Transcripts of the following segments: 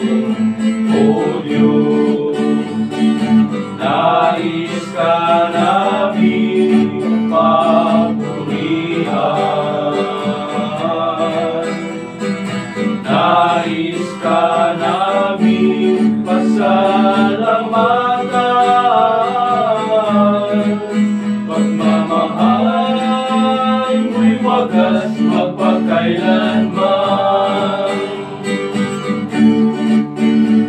O Diyos, nais ka naming papurihan, nais ka naming pasalamatan, pagmamahal mo'y wagas magpakailanman.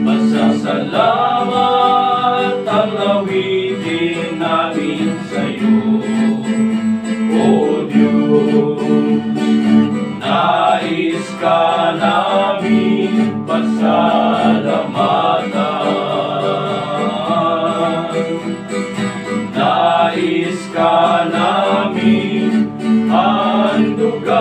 Masasalamat ang awitin namin sa'yo, O Diyos, nais ka namin pasalamatan, nais ka namin handugan,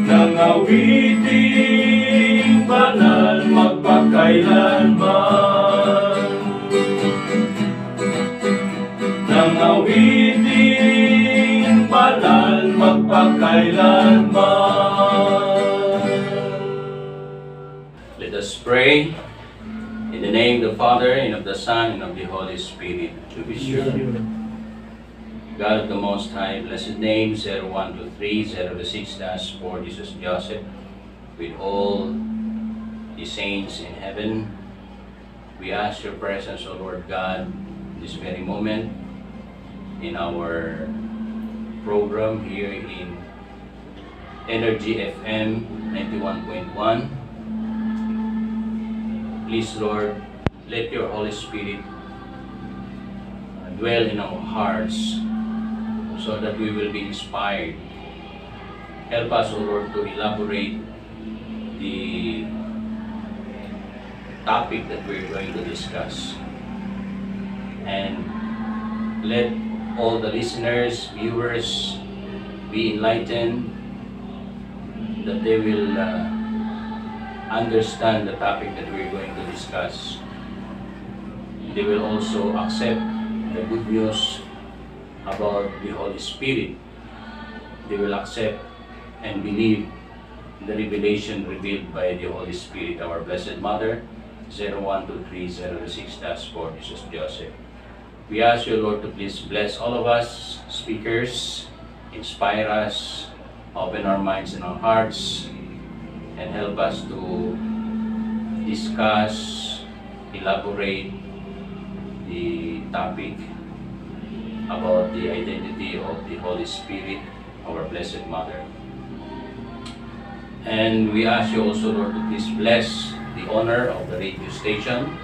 ng awiting banal magpakailanman, ng awiting banal magpakailanman. Let us pray. In the name of the Father, and of the Son, and of the Holy Spirit. To be sure. God of the Most High, blessed name, 0123 026 for Jesus Joseph, with all the saints in heaven, we ask your presence, O Lord God, this very moment in our program here in Energy FM 91.1. Please, Lord, let your Holy Spirit dwell in our hearts so that we will be inspired. Help us, O Lord, to elaborate the topic that we're going to discuss. And let all the listeners, viewers be enlightened, that they will understand the topic that we're going to discuss. They will also accept the good news about the Holy Spirit. They will accept and believe the revelation revealed by the Holy Spirit, our Blessed Mother, 0123 026 for Jesus Joseph. We ask you, Lord, to please bless all of us speakers, inspire us, open our minds and our hearts, and help us to discuss, elaborate the topic about the identity of the Holy Spirit, our Blessed Mother. And we ask you also, Lord, to please bless the owner of the radio station,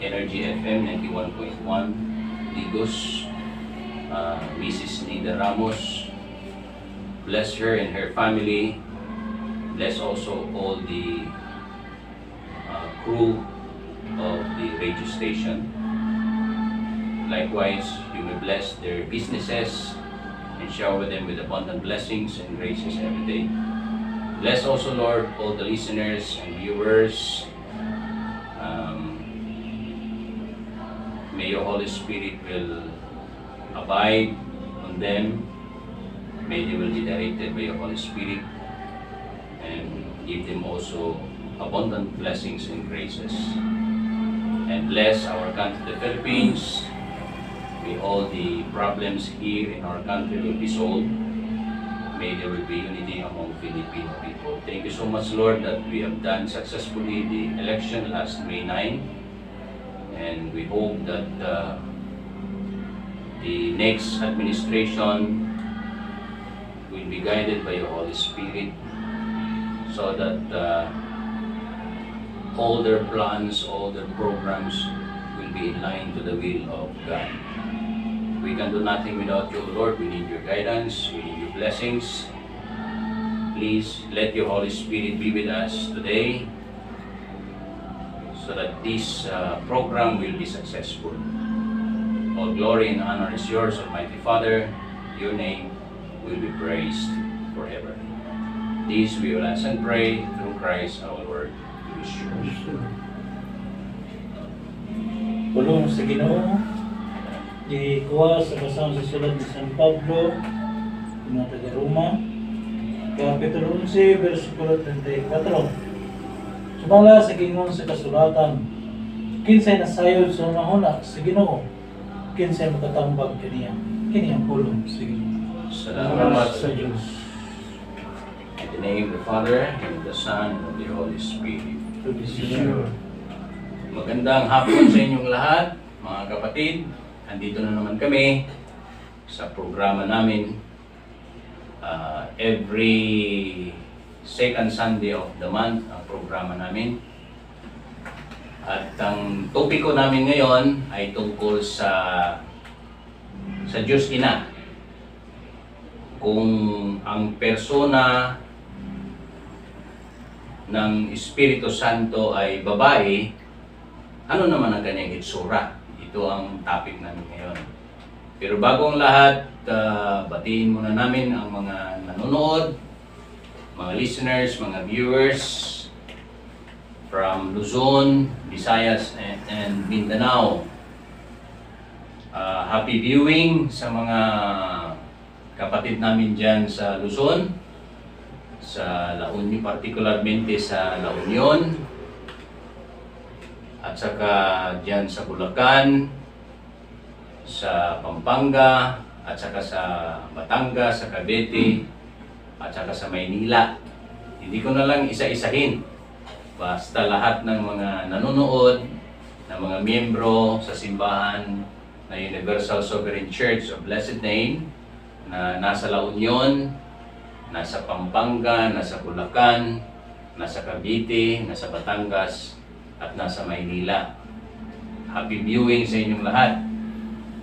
Energy FM 91.1, Ligos, Mrs. Nida Ramos. Bless her and her family. Bless also all the crew of the radio station. Likewise, you may bless their businesses and shower them with abundant blessings and graces every day. Bless also, Lord, all the listeners and viewers. May your Holy Spirit will abide on them. May they will be directed by your Holy Spirit, and give them also abundant blessings and graces. And bless our country, the Philippines. May all the problems here in our country will be solved. May there will be unity among Filipino people. Thank you so much, Lord, that we have done successfully the election last May 9. And we hope that the next administration will be guided by your Holy Spirit, so that all their plans, all their programs will be in line to the will of God. We can do nothing without you, Lord. We need your guidance, we need your blessings. Please let your Holy Spirit be with us today, so that this program will be successful. All glory and honor is yours, Almighty Father. Your name will be praised forever. This we will ask and pray through Christ our Lord. To be sure. Pulong sa Ginoo, ikuha sa kasama sa sulat ni San Pablo, mga taga-Roma, Kapitulo 11, versikulo 34. Sumala sa gingon sa kasulatan, kinsay nasayod sa mahuna sa Ginoo, kinsay matatambag kaniya. Kini ang pulong sa Ginoo. Salamat sa Diyos. In the name of the Father, and of the Son, and of the Holy Spirit. To be sure. Magandang hapon sa inyong lahat, mga kapatid. Andito na naman kami sa programa namin. Every second Sunday of the month ang programa namin. At ang topiko namin ngayon ay tungkol sa Diyos Ina. Kung ang persona ng Espiritu Santo ay babae, ano naman ang kanyang itsura? Ito ang topic namin ngayon. Pero bago ang lahat, batiin muna namin ang mga nanonood, mga listeners, mga viewers from Luzon, Visayas, and Mindanao. Happy viewing sa mga kapatid namin dyan sa Luzon, sa La Union, particularmente sa La Union, at saka dyan sa Bulacan, sa Pampanga, at saka sa Batangas, sa Cavite, at saka sa Maynila. Hindi ko na lang isa-isahin. Basta lahat ng mga nanonood, ng mga miyembro sa simbahan na Universal Sovereign Church of Blessed Name, na nasa La Union, nasa Pampanga, nasa Bulacan, nasa Cavite, nasa Batangas, at nasa Maynila. Happy viewing sa inyong lahat.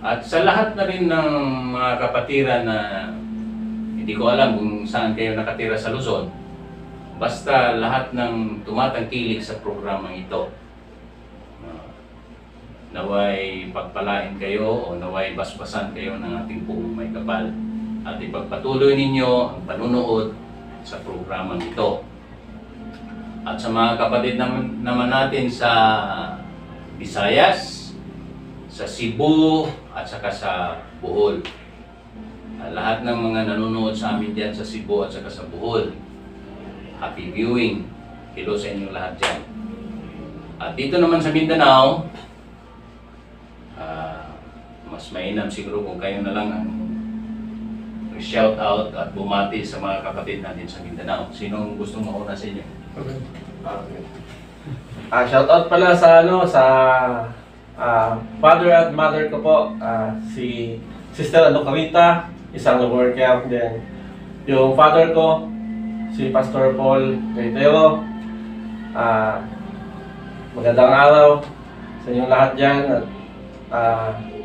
At sa lahat na rin ng mga kapatiran na hindi ko alam kung saan kayo nakatira sa Luzon, basta lahat ng tumatangkilik sa programang ito, naway pagpalain kayo o naway basbasan kayo ng ating buong may kapal. At ipagpatuloy ninyo ang panunood sa programang ito. At sa mga kapatid naman natin sa Visayas, sa Cebu, at saka sa Bohol. Lahat ng mga nanonood sa amin dyan sa Cebu at saka sa Bohol, happy viewing. Hello sa inyong lahat dyan. At dito naman sa Mindanao, mas mainam siguro kung kayo na lang ang shout out at bumati sa mga kapatid natin sa Mindanao. Sinong gustong mauna sa inyo? Okay. Shout out pala sa father at mother ko po, si Sister Carita, isang worker din. Yung father ko, si Pastor Paul Gaitero. Magandang araw sa inyong lahat dyan at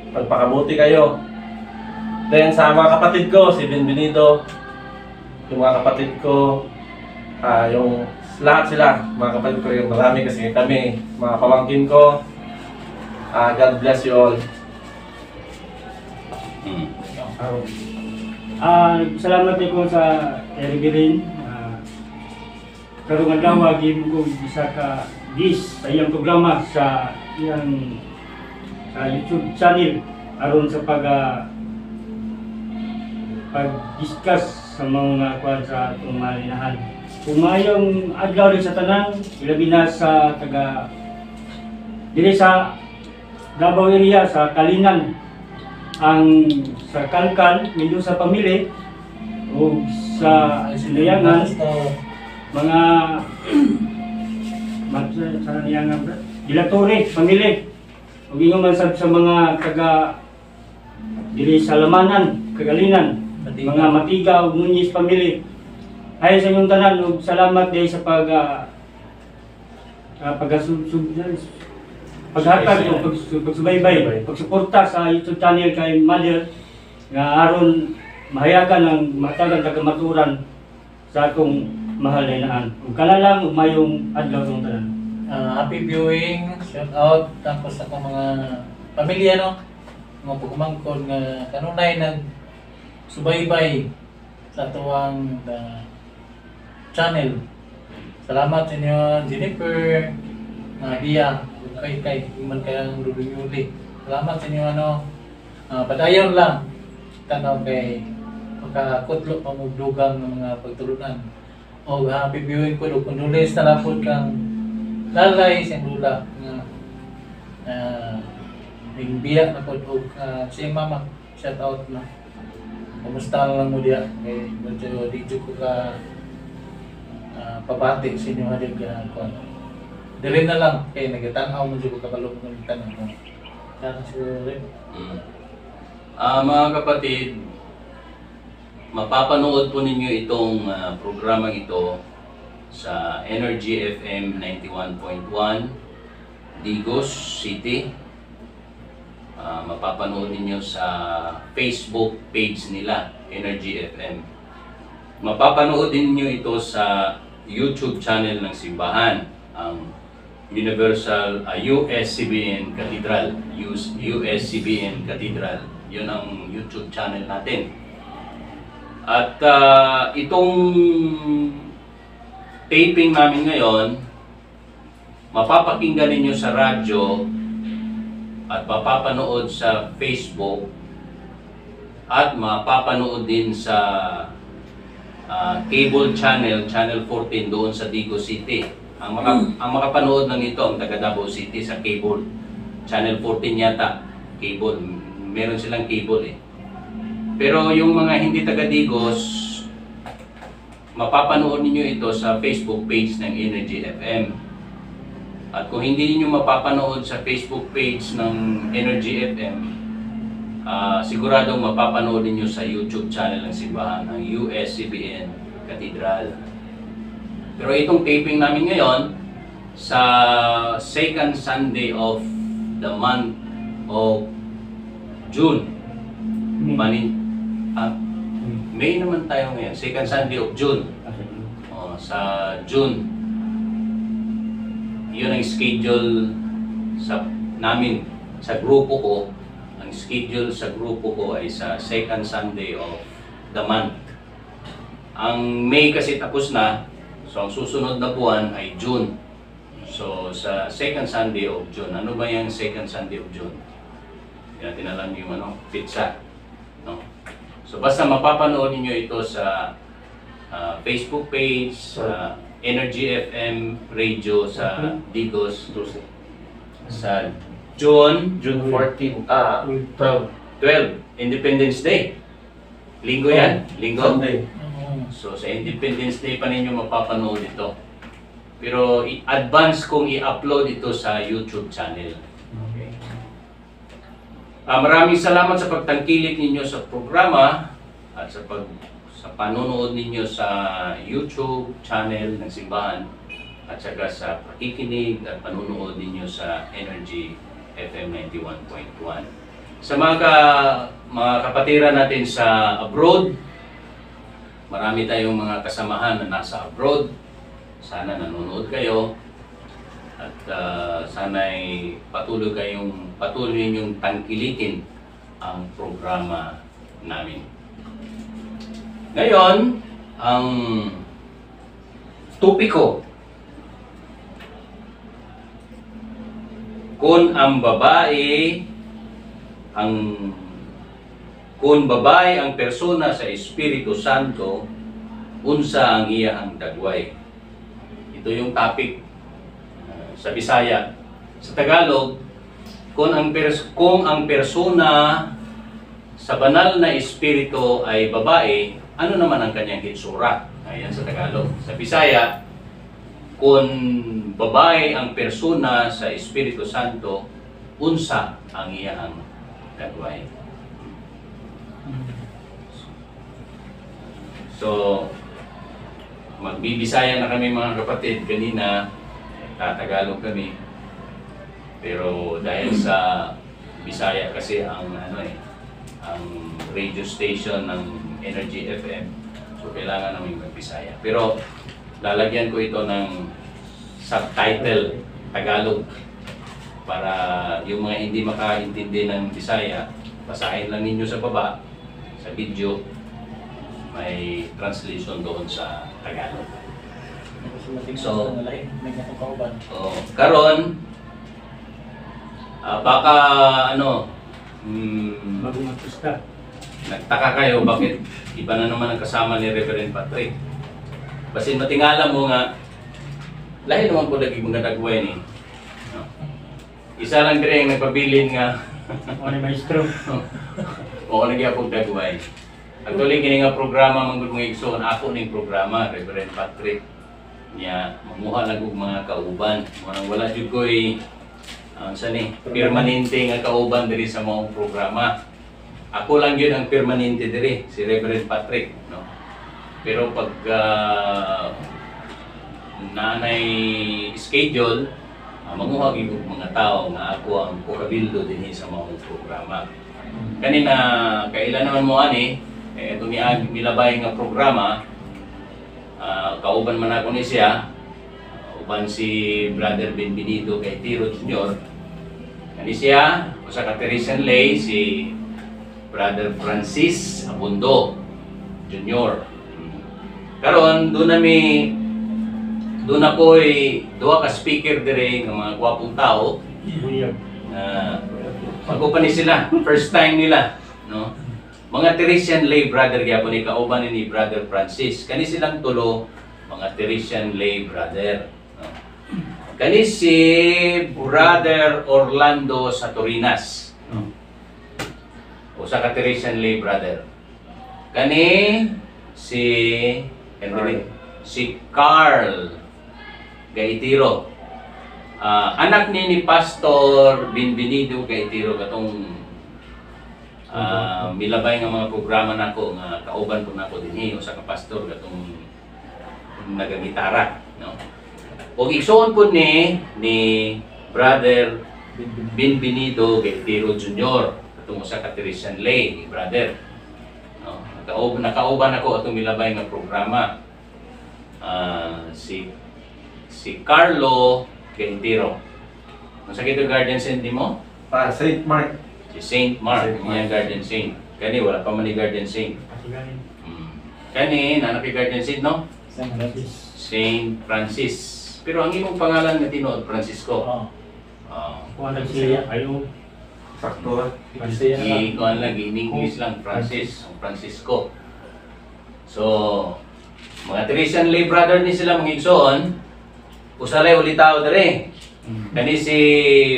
pagpakabuti kayo. Then sa mga kapatid ko, si Benvenido, yung mga kapatid ko, yung lahat sila, mga kapatid ko, yung marami kasi kami, mga pamangkin ko. God bless you all. Salamat ko sa Ergelin. Karungan daw gim ko bisa ka sa iyang programa sa iyang YouTube channel aron sa pag-discuss sa mga kwan sa itong malinahan. Kung mayong adlaw rin sa tanan, ilabi na sa dili sa Davao area, sa Kalinan, ang sa Kalkal, medyo sa pamili, o sa Sinayangan, mga Sinayangan, Dilatore, pamili, o gingon man sa mga dili sa Lamanan, Kagalinan, mga Matiga o Muñiz pamili. Ay sa inyong tanan, ug salamat dahil sa paghatag o pagsubaybay, pagsuporta sa YouTube channel kay Mother nga aron mahayagan ang matagang tagamaturan sa akong mahal na inaan. Ug kana lang mayong adlaw ng tanan. Happy viewing, shout out tapos sa mga pamilya, no? Mga pagkumangkon nga kanunay subaybay sa tuwang channel. Salamat sa inyo, Jennifer, Dia, kay man kayang Ruduyuli. Salamat sa inyo, padayon lang tanaw kay makakutlo pamugdugang ng mga pagtulunan. O happy viewing po do condolence na lang po kang lalay sa lula nga biyak na po og siyang mama, shout out na. Kumusta lang mo diya? Kay medyo di jud ko ka pabati sa inyo hadig kuan. Dili na lang kay nagatanaw mo jud ko kabalo ng tanan ko. Kana siguro rin. Mga kapatid, mapapanood po ninyo itong programang ito sa Energy FM 91.1 Digos City. Mapapanood ninyo sa Facebook page nila, Energy FM. Mapapanood din niyo ito sa YouTube channel ng simbahan, ang Universal USCBN Cathedral. USCBN Cathedral. Yun ang YouTube channel natin. At itong taping namin ngayon, mapapakinggan ninyo sa radyo at mapapanood sa Facebook at mapapanood din sa cable channel, Channel 14 doon sa Digos City. Ang makapanood ng ito ang taga Davao City sa cable. Channel 14 yata, cable. Meron silang cable eh. Pero yung mga hindi taga Digos, mapapanood ninyo ito sa Facebook page ng Energy FM. At kung hindi niyo mapapanood sa Facebook page ng Energy FM, siguradong mapapanood niyo sa YouTube channel ng simbahan ng USCBN Cathedral. Pero itong taping namin ngayon sa second Sunday of the month of June. May naman tayo ngayon, second Sunday of June. Sa June, yun ang schedule namin sa grupo ko. Ang schedule sa grupo ko ay sa second Sunday of the month. Ang May kasi tapos na, so ang susunod na buwan ay June. So sa second Sunday of June, ano ba yung second Sunday of June? Hindi natin alam yung pizza. No? So basta mapapanood niyo ito sa Facebook page, sa Energy FM Radio sa Digos sa June 14, 12, Independence Day. Linggo yan, linggo. Sunday. So sa Independence Day pa ninyo mapapanood ito. Pero advance kong i-upload ito sa YouTube channel. Okay. Maraming salamat sa pagtangkilik ninyo sa programa at sa panonood ninyo sa YouTube channel ng simbahan at saka sa pakikinig at panonood ninyo sa Energy FM 91.1. Sa mga kapatiran natin sa abroad, marami tayong mga kasamahan na nasa abroad. Sana nanonood kayo at sana'y patuloy ninyong tangkilikin ang programa namin. Ngayon, ang topiko, kung babae ang persona sa Espiritu Santo, unsa ang iyang dagway. Ito yung topic sa Bisaya. Sa Tagalog, kung ang persona sa banal na espiritu ay babae, ano naman ang kanyang hitsura? Ayan sa Tagalog. Sa Bisaya, kung babae ang persona sa Espiritu Santo, unsa ang iyang dagway. So, magbibisaya na kami mga kapatid. Kanina, tatagalog kami. Pero dahil sa Bisaya kasi ang ang radio station ng Energy FM, so kailangan namin magbisaya. Pero lalagyan ko ito ng subtitle Tagalog para yung mga hindi makaintindi ng Bisaya, basahin lang ninyo sa baba sa video, may translation doon sa Tagalog. So, karon baka Bagong artista. nagtaka kayo bakit iba na naman ang kasama ni Reverend Patrick. Basin matingala mo nga, lahi naman po lagi mga dagway ni. No? Isa lang dire ang nagpabilin nga. Ano yung maestro? Oo, nagya po dagway. Actually, kini nga programa manggod mga igsoon, ako ning programa, Reverend Patrick. Niya, mamuha lang og mga kauban. Wala jud ko'y permanente nga kauban diri sa mga programa. Ako lang yun ang permanente diri, si Reverend Patrick. No? Pero pag nanay schedule, manguha gyud mga tao nga ako ang pokabildo dinhi sa mga programa. Kanina kailan naman mo ani itong nilabay nga programa, kauban man ako ni siya, uban si Brother Benvenido kay Tiro Jr. Kani siya, usa ka Teresian lay si Brother Francis Abundo Jr. Karon doon ako'y duha ka speaker dire ng mga gwapong tao. Buyag. Bago pa ni sila, first time nila, no? Mga Teresian lay brother gyapon ni kauban ni Brother Francis. Kani silang tulo mga Teresian lay brother, no? Kani si Brother Orlando Satorinas. No? Usa ka Teresian lay brother. Kani si Carl Gaitiro. Anak ni Pastor Benvenido Gaitiro katong milabay nga mga programa nako nga kauban ko nako dinhi usa ka pastor katong nagagitara, no. Og igsoon pud ni Brother Benvenido Gaitiro Jr. katong usa ka Teresian lay brother. No, nakauban ako atong milabay nga programa. Si Carlo Gaitiro. Ang sakit yung guardian saint mo? Saint Mark. Si Saint Mark, niya guardian saint. Kani wala pa man ni guardian saint. Kani nanak ni guardian saint no? Saint Francis. Pero ang imong pangalan nga tinuod Francisco. Kuha na siya. Ayaw. Sakto. Kuan lang in English lang Francis, Francisco. So, mga Teresian lay brother ni sila mga igsoon. Usalay ulitaw dere. Kani si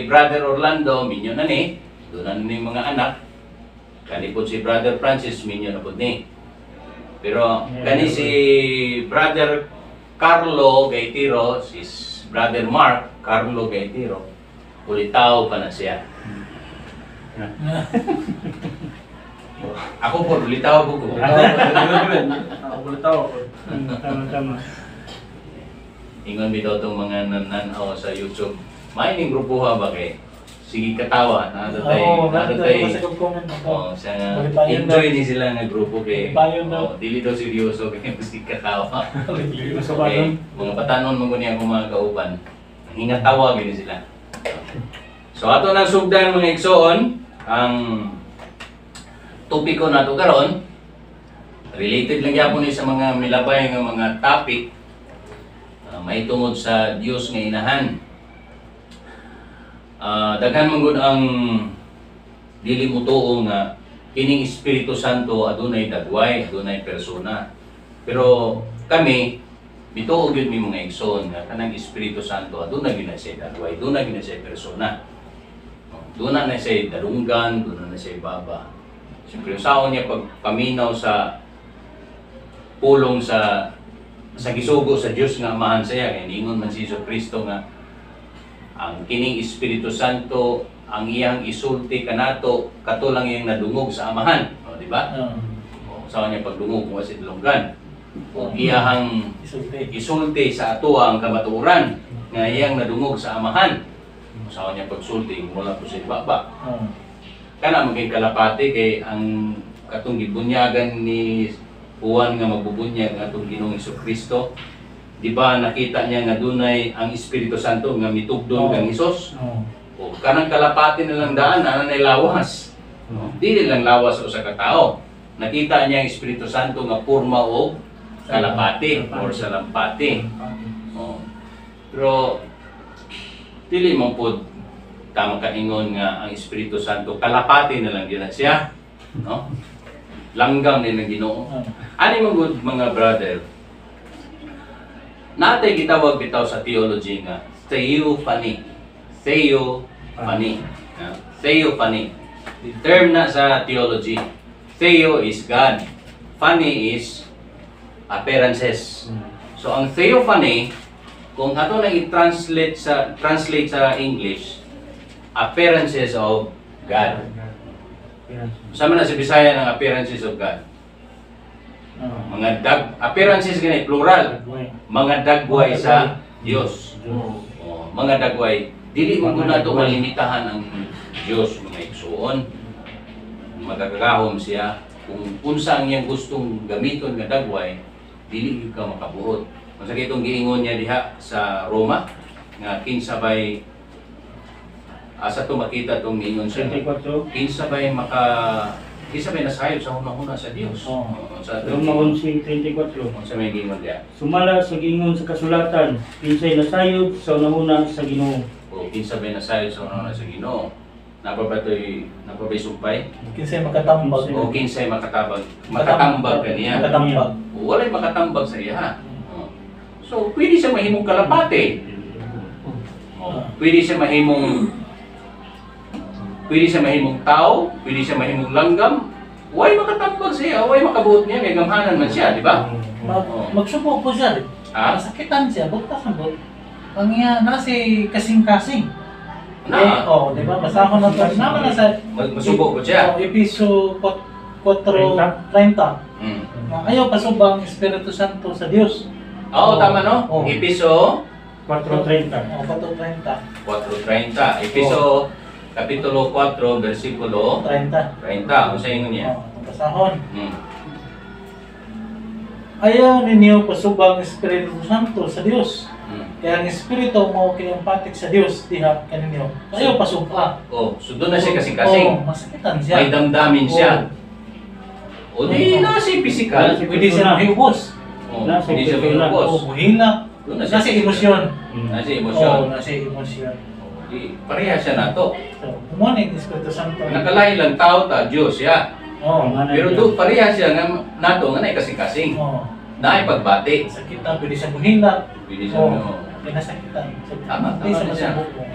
Brother Orlando minyo na ni, doon na ni mga anak. Kani po si Brother Francis minyo na po ni. Pero kani si Brother Carlo Gaitiro, si Brother Mark Carlo Gaitiro, ulitaw pa na siya. Ako po ulitaw po ko. Ulitaw ako. Tama. Ingon bitaw tong mga nananaw sa YouTube. May ning grupo ba kay sige katawa na datay. Siya nga enjoy ni sila nga grupo kay dili daw seryoso kay sige katawa. Okay, mga batanon mo niya ako mga kauban. Hingatawa gini sila. So ato nang sugdan mga igsoon ang topiko nato karon related lang gyapon ni sa mga milabay nga mga topic. May tungod sa Dios nga inahan. Daghan man gud ang dili mo tuo nga kining Espiritu Santo adunay dagway, adunay persona. Pero kami bituo gyud mi mga igsoon nga kanang Espiritu Santo adunay gyud na siya dagway, adunay gyud na siya persona. Duna na siya dalunggan, duna na siya baba. Siyempre usaon niya pagpaminaw sa pulong sa gisugo sa Dios nga amahan saya kay ningon man si Kristo nga ang kining Espiritu Santo ang iyang isulti kanato katulang iyang nadungog sa amahan, o di ba? Usaon niya pagdungog kung asid lunggan. O iyang isulti sa ato ang kamatuoran nga iyang nadungog sa amahan. Usaon niya pagsulti mula po sa baba. Kana maging kalapati kay ang katong gibunyagan ni Juan nga magbubunyag nga itong Ginoong Kristo. Di ba nakita niya nga dunay ang Espiritu Santo nga mitugdon kang Hesus? O kanang kalapati na lang daan na lawas. Di lang lawas sa usa ka tawo. Nakita niya ang Espiritu Santo nga porma o kalapati or salampati. Pero dili man pud tama kaingon nga ang Espiritu Santo kalapati na lang gyud siya, no? langgam ni ng Ginoo. Oh. Ani man gud mga brother, natay gitawag bitaw sa theology nga theophany. Theophany. Theophany. The term na sa theology. Theo is God. Phany is appearances. So ang theophany, kung ato na i-translate sa English, appearances of God. Sama na sa Bisaya ng appearances of God. Mga appearances ganit plural. Mga dagway sa Dios. Mga dagway. Dili man gud nato malimitahan ang Dios mga igsoon. Magagahom siya kung unsa ang iyang gustong gamiton nga dagway, dili gyud ka makabuot. Kung sa kitong giingon niya diha sa Roma nga kinsabay asa to makita tong niingon siya. Kinsabay nasayod sa hunahuna sa Dios. Sa Roma 11:34. sa may giingon diha. Sumala sa giingon sa kasulatan, kinsay nasayod sa unahuna sa Ginoo. O kinsabay nasayod sa hunahuna sa Ginoo. Napabay sumpay. Kinsay makatambag. O kinsay makatambag kaniya. Makatambag. O walay makatambag sa iya. So pwede siya mahimong kalapate. Pwede siya mahimong tao, pwede siya mahimong langgam. Way makatambag siya, way makabuot niya, may gamhanan man siya, di ba? Magsubo po siya. Masakitan siya, butas ang buot. Ang iya, nasi kasing-kasing. Di ba? Basta ako na ito. Naman na sa... Masubo ko siya. Episo 4:30. Ayaw pasubang Espiritu Santo sa Diyos. Oo, tama no? Episo 4:30. 4:30. 4:30. Episo Kapitulo 4, versikulo 30. 30. Ano sa inyo niya? Basahon. Ayaw ninyo pasubang Espiritu Santo sa Diyos. Kaya ang Espiritu mo kinampatik sa Diyos, diha kaninyo. Ayaw pasubang. So doon na siya kasing-kasing. Masakitan siya. May damdamin siya. O di na siya physical. Pwede siya mahibos. Hindi siya mahibos. Buhila. Nasa emosyon. Nasa emosyon. Nasa emosyon. Pareha siya na to. So, kumunin Espiritu Santo. Nakalain lang tao ta, Diyos siya. Pero doon pareha siya nga nato nga na kasing-kasing. Na pagbati. Sakitan, pwede siya buhila. Pwede siya Pinasakitan. Tama Pwede siya. masubok mo.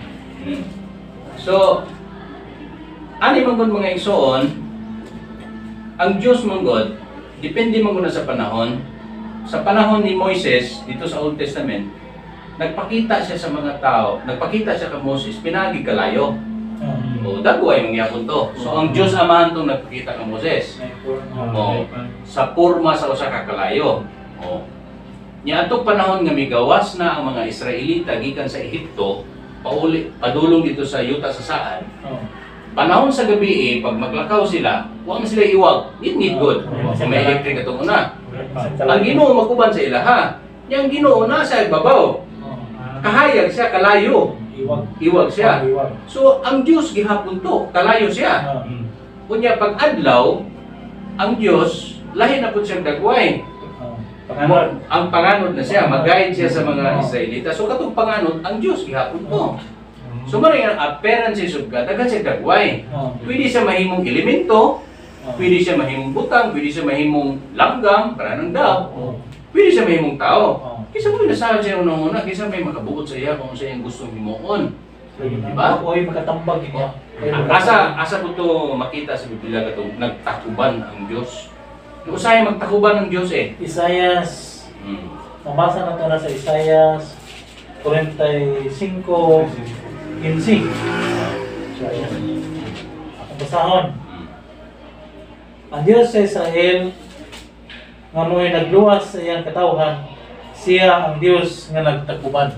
So, ani man gud mga igsoon, ang Diyos man gud, depende man gud na sa panahon. Sa panahon ni Moises dito sa Old Testament, nagpakita siya sa mga tao, nagpakita siya kay Moses, pinagi kalayo. O dagway mangyapon to. So ang Diyos Amahan tong nagpakita kay Moses. Sa porma sa usa ka kalayo. Nya atong panahon nga migawas na ang mga Israelita gikan sa Ehipto, padulong dito sa yuta sa saan. Panahon sa gabi pag maglakaw sila, wa man sila iwag. Need good. May electric atong una. Ang Ginoo maguban sa ila ha. Yang Ginoo nasa ibabaw. Kahayag siya kalayo. Iwag siya. So ang Dios gihapon to, kalayo siya. Kunya pag adlaw, ang Dios lahi na pud siyang dagway. Ang panganod na siya, mag-guide siya sa mga Israelita. So katong panganod, ang Dios gihapon to. So maring ang appearances of God, agad siya dagway. Pwede siya mahimong elemento, pwede siya mahimong butang, pwede siya mahimong langgam, para ng daw. Pwede siya mahimong tao. Kisa mo inasabi siya una-una, kisa may makabuot sa iya kung sa iyang gustong himuon. Diba? Huwag makatambag niya. Asa ko to makita sa Biblia katong nagtakuban ang Diyos. Usay magtakuban ng Diyos Isaias. Mabasa na ito na sa Isaias 45:15. Ang basahon. Ang Diyos sa Israel nga mo'y nagluwas sa iyang katawhan, siya ang Diyos nga nagtakuban.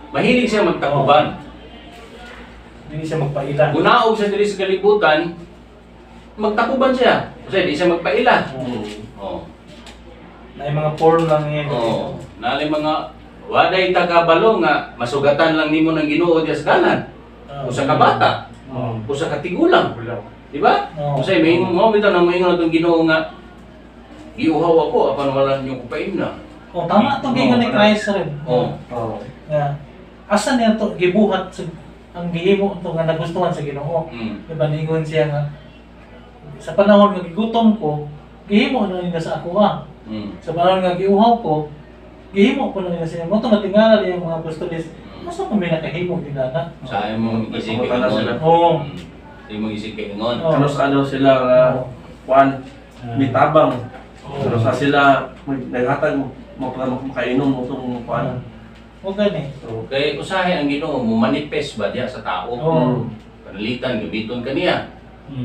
Mahilig siya magtakuban. Hindi siya magpailan. Gunaog sa diri sa kalibutan, magtakuban siya. Kasi di siya magpaila. Na yung mga porn lang yan. Nalay mga waday tagabalo nga masugatan lang nimo ng Ginoo diya sa dalan. Usa ka bata. Usa ka tigulang. Di ba? Usay may mo bitaw nang moingon atong Ginoo nga giuhaw ako apan wala niyo kupain na. Tama itong gingon ni Christ rin. Asa niya ito gibuhat ang gihimo ito nga nagustuhan sa Ginoo. Diba ningon siya nga sa panahon nga gigutom ko, gihimo na nila sa ako Sa panahon nga giuhaw ko, gihimo ko na nila sa inyo. Mo matingala yung mga apostoles, masa kung may nakahimo din na. Sa imong isig kay Sumutan na sila. Oo. Sa imong isig kay ingon. Oo. Ano sa ano sila nga kuan mitabang. Pero sa sila naghatag mo para makainom mo tong kuan. O gani. So, Kay usahay ang Ginoo mo manifest ba diya sa tao. Oo. Panalitan gamiton kaniya.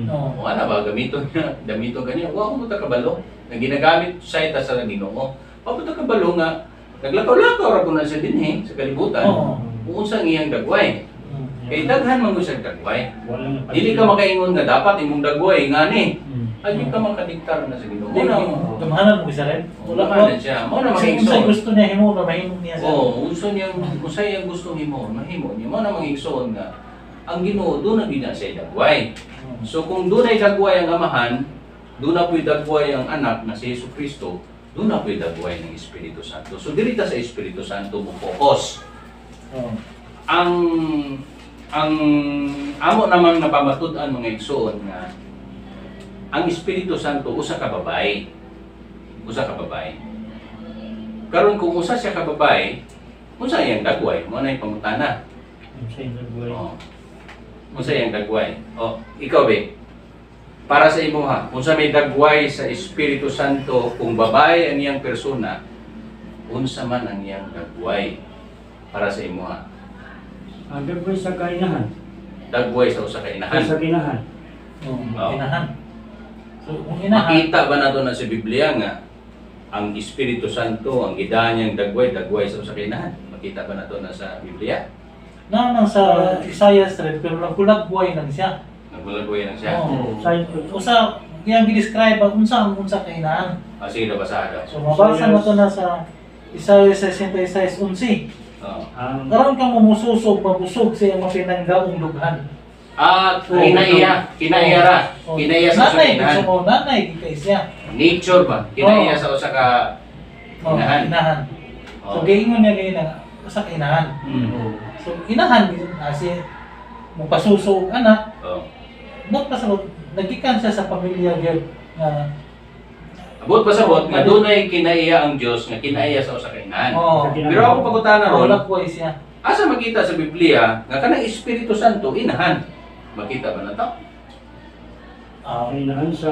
Oo. O ana ba gamiton niya, gamiton kaniya. Wa ko ta kabalo. Nga ginagamit sa ita sa Ginoo. Wa ko ta kabalo nga naglakaw-lakaw ra ko na sa dinhi sa kalibutan. Oo. Unsa ang iyang dagway? Kay daghan man mo sa dagway. Walang Dili ka makaingon nga dapat imong dagway ngani. Mm. Ay ka makadiktar na sa Ginoo. Di na, gamahanan mo isa rin. Wala ka na siya. Mo na Kung sa'yo magigsoon. gusto niya, himo na mahimo niya sa... Oo, unsa niyang usay ang gusto himo, mahimo niya. Mo na magigsoon nga ang Ginoo do na gina sa dagway. So kung dunay dagway ang Amahan, do na puy dagway ang anak na si Jesucristo, do na puy dagway ng Espiritu Santo. So dirita sa Espiritu Santo mo focus. Oo. Ang amo namang napamatud-an mga igsoon nga ang Espiritu Santo usa ka babae. Usa ka babae. Karon kung usa siya ka babae, unsa iyang dagway? Mo na pangutana. Sa inyo, Oh. Unsa iyang dagway? Oh, ikaw be. Para sa imo ha, unsa may dagway sa Espiritu Santo kung babae ang iyang persona, unsa man ang iyang dagway para sa imo ha? Ang dagway sa kainahan. Dagway sa usa ka inahan. Sa kinahan. Oo. Inahan. So, kung inahan... Makita ba nato na sa Biblia nga ang Espiritu Santo ang gidaan niyang dagway sa usa ka inahan? Makita ba nato na sa Biblia? Naman sa Isaiah rin, pero nagkulagbuhay lang siya. Nagmulagway lang siya. Oo. Sa Usa, iyang gi-describe ang unsa ka inahan. Sige na basahan daw. So, mabasa mo to na sa Isaiah 66:11. Oh. ang Karon ka mumususog, mabusog sa iyang mapinanggaong lughan. Kinaiya ra. Kinaiya sa usa ka nanay, inahan. gusto mo, nanay, gikay siya. Nature ba? Kinaiya sa usa ka Oo, inahan. inahan. Oh. So, giingon niya ganyan na, usa ka inahan. So, inahan, kasi mupasuso ang anak, Oh. nagpasabot, nagkikan siya sa pamilya gyud nga Abot pasabot nga dunay kinaiya ang Dios nga kinaiya sa usa ka inahan. oh, Pero ako pagutana ron, wala ko siya. asa makita sa Biblia nga kanang Espiritu Santo inahan? Makita ba na to? kainahan sa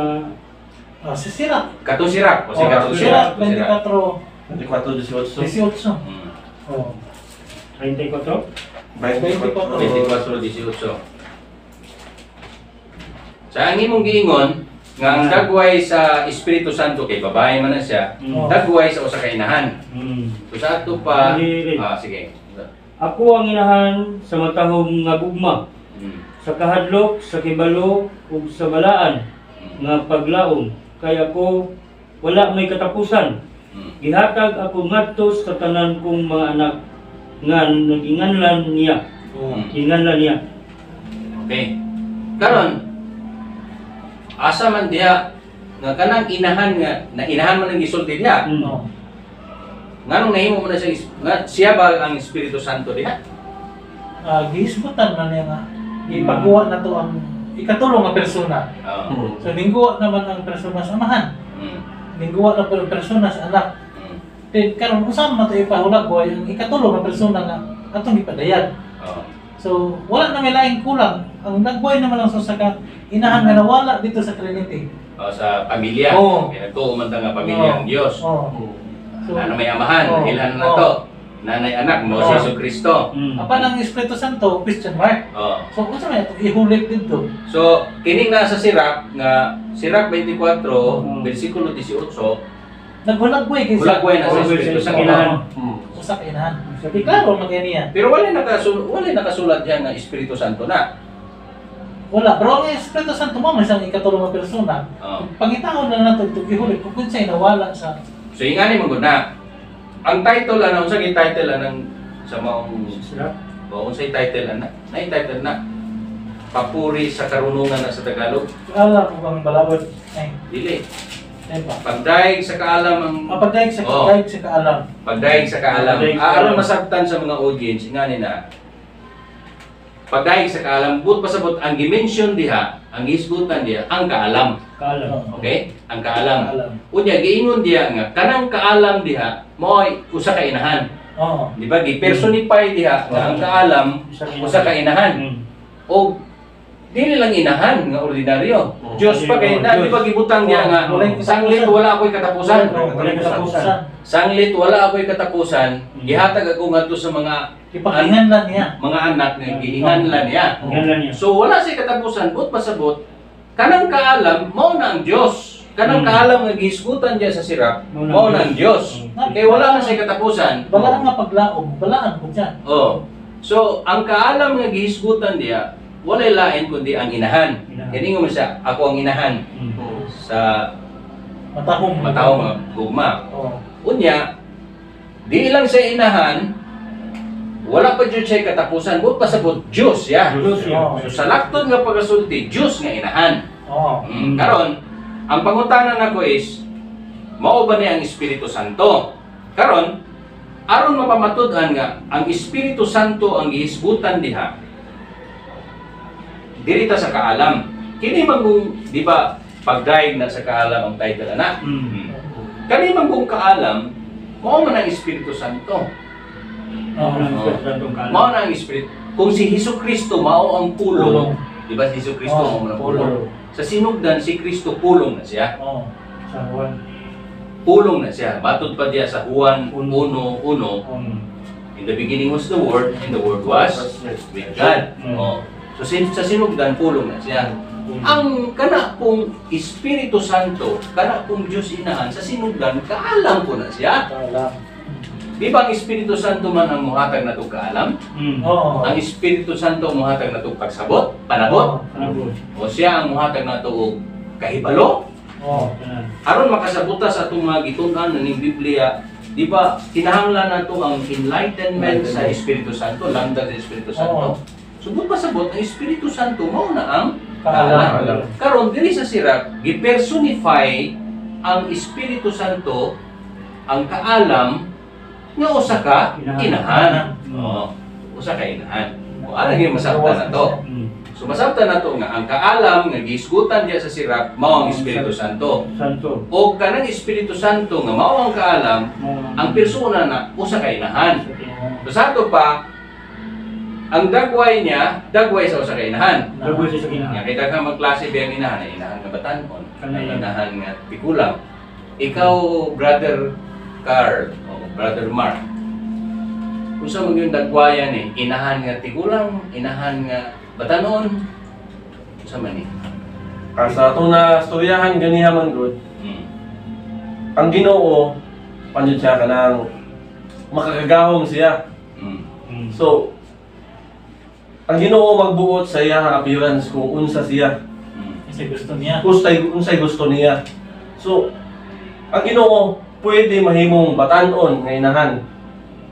Si Sirach. Katong Sirak, o si katong Sirach Sirak. 24:18. 24-18. Oh. 34. 24-18. Sa ang imong giingon nga ang dagway sa Espiritu Santo kay babae man na siya, Oh. dagway sa usa ka inahan. So sa ato pa, Dili. sige. Ako ang inahan sa matahong nga gugma, sa kahadlok, sa kibalo, ug sa balaan nga paglaom. Kay ako wala may katapusan. Gihatag ako ngadto sa tanan kong mga anak nga naginganlan niya. Ginganlan niya. Okay. Karon, asa man diha nga kanang inahan nga inahan man ang gisulti diha. Oh. Nganong nahimo mo na siya nga siya ba ang Espiritu Santo diha? Gihisgutan na niya nga ipagawa na to ang ikatulong nga persona. Oo. So lingguwa naman ang persona sa amahan. Lingguwa na pero persona sa anak. Then karon usa man to ipahulag boy ang ikatulong nga persona nga atong ipadayag. Oo. So wala na may laing kulang. Ang nagbuhay naman lang sa ka inahan nga nawala dito sa Trinity. O sa pamilya. Oo. Pinagtuo man ta nga pamilya ang Dios. Oh. So, Ano may amahan, Oo. ilan na to? Nanay anak mo si Oo. Jesucristo. Apan ang Espiritu Santo, question mark. Oo. So unsa may ato ihulit dito? So, kining nasa Sirak nga Sirak 24 bersikulo 18, Naghulagboy kay hulagway na sa Oo, Espiritu sa Santo. kinahan. Usa ka inahan. Di klaro man niya. Pero wala nakasulat diyan nga Espiritu Santo na. Wala, pero ang Espiritu Santo mo may isang ikatulong nga persona. Oo. Pangitaon na nato ito ihulit kung sa'y nawala sa So ingani mo na. Ang title ana unsa gi title anang sa maong Sarap. o unsay title ana? Nay title na. Papuri sa karunungan na sa Tagalog. alam ko bang balawod. Ay, Dili. tempa. Pagdaig sa kaalam ang Pagdaig sa Oo. pagdaig sa kaalam. pagdaig sa kaalam. Pagdaig sa Aron kaalam. masabtan sa mga audience ingani na pagdaig sa kaalam, but pasabot ang dimension diha, ang isgutan diha, ang kaalam. Kaalam. Okay? Ang kaalam. Alam. Unya giingon diha nga kanang kaalam diha mo'y usa ka inahan. Oo. Di ba? Gi-personify diha nga ang kaalam usa ka inahan. Mm. O dili lang inahan nga ordinaryo. Diyos pa kay na, di ba gibutang diha nga Walay sanglit wala ako'y katapusan. Walay katapusan. Sanglit wala ako'y katapusan. Gihatag ako ngadto sa mga Ipakinganlan niya. mga anak nga gihinganlan niya. Yan lang yan. So wala siya katapusan, but pasabot kanang kaalam mao na ang Dios. Kanang kaalam nga gihisgutan diya sa sirap mao na ang Dios. Kay wala man siya katapusan. Balaan nga paglaog, balaan po dyan. Oh. So ang kaalam nga gihisgutan diya wala lain kundi ang inahan. Kini mo siya, ako ang inahan Mm. sa Matahong. matao mga gugma. Oo. Unya, di lang sa inahan, wala pa Diyos siya katapusan, but pasabot Diyos ya. Diyos yan. So sa lakton nga pagasulti, Diyos nga inahan. Oo. Karon, ang pangutanan nako is, mao ba niya ang Espiritu Santo? Karon, aron mapamatud-an nga ang Espiritu Santo ang gihisgutan diha. Dirita sa kaalam. Kini man kung, di ba, pagdaig na sa kaalam ang title na. Mm. Kani man kung kaalam, mao man ang Espiritu Santo. Oo. Mao na ang Espiritu. Kung si Hesukristo mao ang pulong, di ba si Hesukristo mao ang pulong? Sa sinugdan si Kristo pulong na siya. Oo. Sa Juan. Pulong na siya. Matod pa diya sa Juan 1:1. Mm. In the beginning was the Word, and the Word was with God. Oh. So sa sinugdan pulong na siya. Ang kana pong Espiritu Santo, kana pong Diyos inahan sa sinugdan, kaalam ko na siya. Alam. Di ba ang Espiritu Santo man ang muhatag na itong kaalam? Mm. Oo. Ang Espiritu Santo ang muhatag na itong pagsabot, panabot? Panabot. O siya ang muhatag na itong kahibalo? Oo. Yan. Aron makasabuta sa itong mga gitunan ng Biblia, di ba, kinahanglan na ito ang enlightenment sa Espiritu Santo, lambda sa Espiritu Santo. Subot pasabot, ang Espiritu Santo, mao na ang Kaalam. kaalam. Karon diri sa sirap, gipersonify ang Espiritu Santo, ang kaalam, nga usa ka inahan. Oo. Usa ka inahan. O ano yung masabta na to? Mm. So masabta na to nga ang kaalam nga gihisgutan diya sa sirap mao ang Espiritu Santo. Santo. O kanang Espiritu Santo nga mao ang kaalam, ang persona na usa ka inahan. So sa ato pa, ang dagway niya, dagway sa usa ka inahan. Gagawin siya sa Nga kinahan. kita ka magklase biyang inahan, inahan nga batanon, Kanay. inahan nga tikulang. Ikaw, Brother Carl, o Brother Mark, kung sa mga yung dagwayan inahan nga tikulang, inahan nga batanon, sa man Sa ato na storyahan ganiha man gud, ang Ginoo panyud siya kanang makakagahom siya. Mm. So ang Ginoo magbuot sa iyang appearance kung unsa siya, Kasi gusto niya. unsay gusto niya. So ang Ginoo pwede mahimong batanon nga inahan.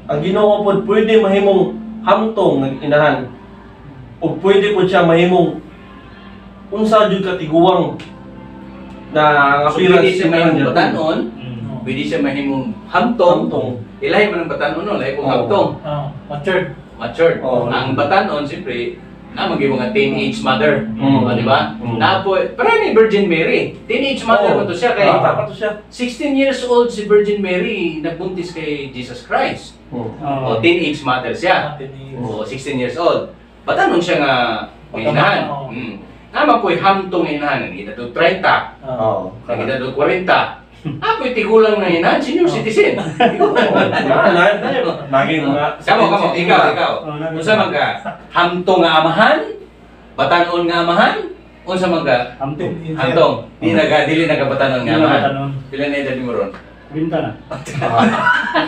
Ang Ginoo pod pwede mahimong hamtong nga inahan. O pwede pod siya mahimong unsa jud katiguang na ang So, pwede appearance siya mahimong niya. batanon, Mm. pwede siya mahimong hamtong, Hamtong. ilahi man ang batanon no, lahi kong Oo. hamtong, Oo. Matured. matured. Oo. Ang batanon, siyempre, na maging mga teenage mother, di ba? Mm. Na po, pero ni Virgin Mary, teenage mother Oo. mo to siya kay Tama to siya. 16 years old si Virgin Mary nagbuntis kay Jesus Christ. O teenage mother siya. Natin ni- O 16 years old. Batanon siya nga inahan. Oo. Nama po'y hamtong nga inahan. Kita do 30, Oo. Oo. kita do 40. Apo'y tigulang nga inahan, senior citizen. Naging mga Kamo, ikaw. Oh, naging- Unsa man ka? Hamtong nga amahan? Batanon nga amahan? Unsa man ka? Hamtong. Hamtong. Dili nagabatanon nga amahan. Tanong. Pila na edad mo ron? Binta na.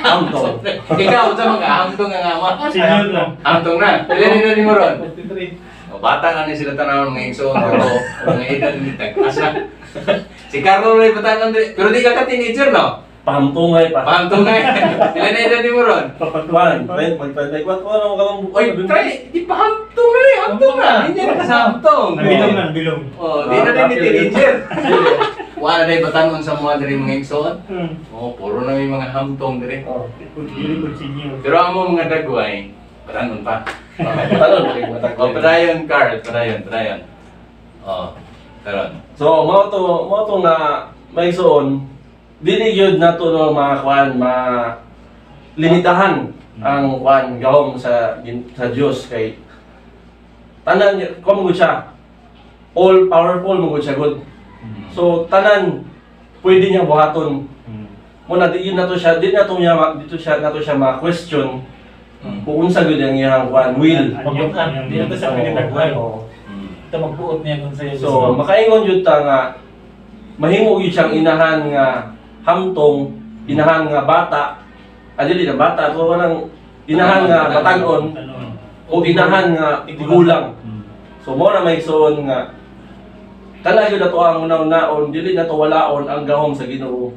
Hamtong. Ikaw, unsa man ka? Hamtong nga amahan? Senior na. Hamtong na. Pila na edad mo ron? 43. O, bata na ni sila tanaw ng igsoon pero mga edad ni asa. Si Carlo rin batanon din. Pero di ka ka teenager no? Pahamtungay pa. Hamtong nga. Pila na edad mo ron? Tuan, magpapagpag ko ano kalang Oy, try, di pa hamtong na rin, hamtong na. Hindi na kasi hamtong. Nabilong na, nabilong. Oh, di na din ni teenager. Wala na yung batanon sa mga diri mga igsoon. Oh, puro na may mga hamtong diri. Oh. Dili ko senior. Pero amo mga dagway, Paranon pa. Talon kay matag. Oh, padayon, Carl. Padayon. Oh, karon. So mo to nga may suon dili gyud nato no mga kwan limitahan ang kwan gahom sa Dios kay tanan ko mo siya all powerful mo siya good. So tanan pwede niya buhaton. Muna di nato siya nato siya ma-question kung unsa gyud ang iyang kwan will. Pagbukan, di nato siya pwede tagway. Oo. Ito magbuot niya kung sa'yo So makaingon jud ta nga mahimo gyud siyang inahan nga hamtong, inahan nga bata, dili na bata, so walang inahan nga matag-on o inahan nga tigulang. So mo na may suon nga kana gyud ato ang una-unaon, dili na to walaon ang gahom sa Ginoo.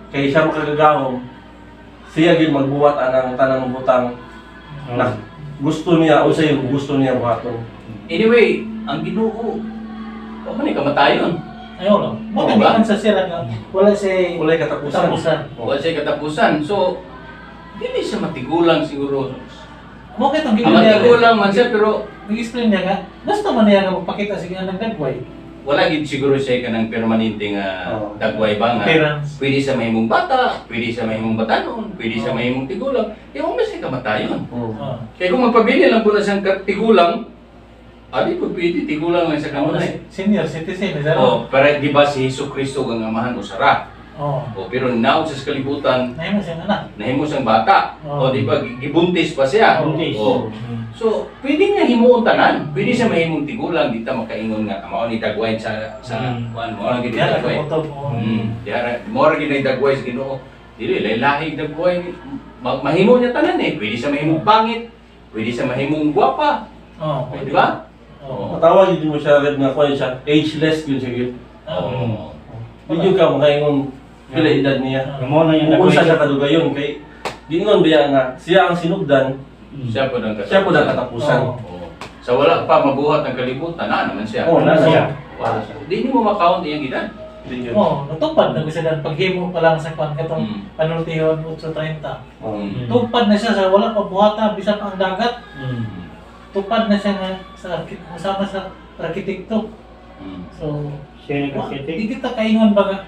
Kay siya makagagahom, siya gyud magbuhat anang tanang butang na gusto niya o sa gusto niya buhaton. Anyway, ang Ginoo, o man kamatayon. Ayun lang. Oo Mga ba? sa sila nga, wala siya Walay katapusan. Wala siya katapusan. So, hindi siya matigulang siguro. Mo kitang Ang gigil niya. matigulang man siya, pero Nag-explain niya nga, basta man niya nga magpakita sige nga ng dagway. wala gid siguro siya kanang permanente nga Oo. dagway ba nga. Parents. Pwede sa mahimong bata, pwede sa mahimong batanon, pwede sa mahimong tigulang. Yung mas siya kamatayon. Ah. Kaya kung magpabili lang po na siyang tigulang, adi po pwede tigulang lang sa kamunay. Senior citizen, is that O, para di ba si Hesus Kristo ang amahan o sara? Oh. O, pero naon sa kalibutan, Nahimo siya anak. nahimo siyang bata. Oo. O, di ba, gibuntis pa siya. Buntis. O, so, pwede niya himuon tanan. Pwede siya mahimong tigulang, di ta makaingon nga, mao ni dagwayn sa kuan mo ang gid Diya dagway. nagkamotob. Diara, mo ra gid dagway sa Ginoo. Dili lahi dagway. Mahimo niya tanan eh. Pwede siya mahimong pangit, pwede siya mahimong gwapa. Oh, O, di ba? Oh. Matawag yun mo siya red nga kwan siya, ageless yun siya yun. Oo. Hindi ka makaingon pila edad niya. Mo na yung Kung sa siya kadugayon kay gingon biya nga siya ang sinugdan, Siya po ang siya po na katapusan. Oo. Oo. Sa wala pa mabuhat ng kalibutan, na naman siya. Oo, nasa siya. Wala. Di mo makaunt iyang edad. Hindi yun. Oh, natupad na gusto na paghimo pa lang sa kwan katong Mm. panultihon 8:30. Mm. Tupad na siya sa wala pa buhata bisan pa ang dagat. Mm. Tupad na siya nga sa kasama sa arkitekto. Mm. So, Siya nagkasitik. di kita kaingon ba nga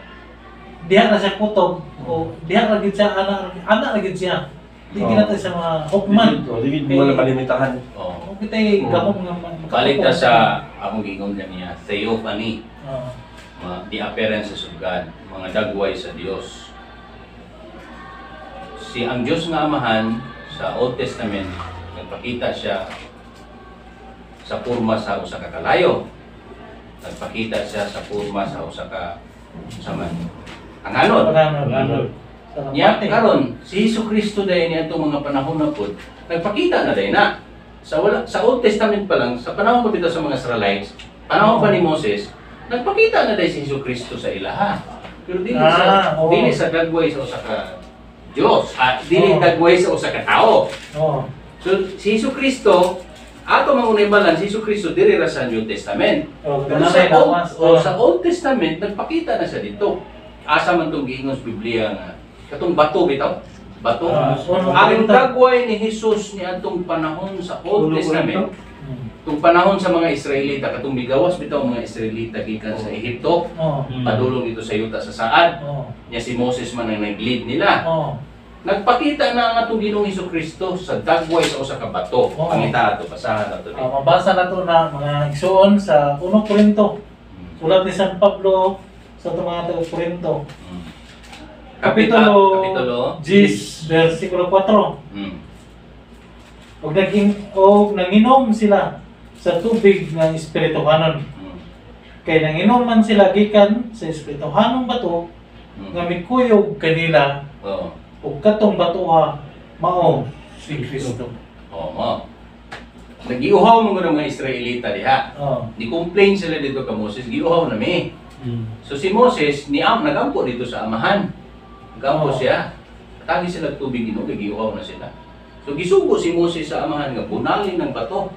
diha na siya kutob o diha ra gid siya ana ra gid siya. Di Oo. kinata sa mga hukman. Di mo lang palimitahan. Oo. O kita'y gamong nga Balik ta sa akong gingong niya, theophany, the appearances of God, mga dagway sa Dios. Si ang Diyos nga Amahan sa Old Testament, nagpakita siya sa purma sa usa ka kalayo. Nagpakita siya sa purma sa usa ka saman. Ang anod. Ano? Nya karon si Jesucristo dahil niya itong mga panahon na pod, nagpakita na dahil na. Sa Old Testament pa lang, sa panahon pa dito sa mga Israelites, panahon pa ni Moses, nagpakita na dahil si Jesucristo sa ilaha. Pero oo. dili sa dagway sa usa ka Dios, dili Oo. dagway sa usa ka tao. Oh. So si Jesucristo, ato mangunay balan si Jesucristo diri ra sa New Testament. Oh, Pero sa Old Testament, nagpakita na siya dito. Asa man itong giingon sa Biblia nga, katong bato bitaw, bato. Ang dagway ni Jesus ni atong panahon sa Old Testament, itong panahon sa mga Israelita, katong migawas bitaw mga Israelita gikan sa Ehipto, Oh. padulong dito sa yuta sa saad, Oh. niya si Moses man ang nag-lead nila. Oh. Nagpakita na ang atong Ginoong Hesukristo sa dagway sa usa ka bato. Oo. Pangita ato, basahan nato ni. Mabasa na to na mga igsuon sa 1 Korinto. Sulat ni San Pablo sa itong mga taga-Korinto. Kapitulo 10, versikulo 4. Og nanginom sila sa tubig ng espirituhanon. Kay nanginom man sila gikan sa espirituhanong bato nga mikuyog kanila Oo. ug katong batuha mao si Kristo. Oo. Nagiuhaw mo ng mga Israelita diha. Oh. Ni-complain sila dito ka Moses, giuhaw na mi. So si Moses, nagampo dito sa amahan. Nagampo Oo. siya. Tagi sila tubig Ginoo, giuhaw na sila. So gisugo si Moses sa amahan nga bunalin ng bato.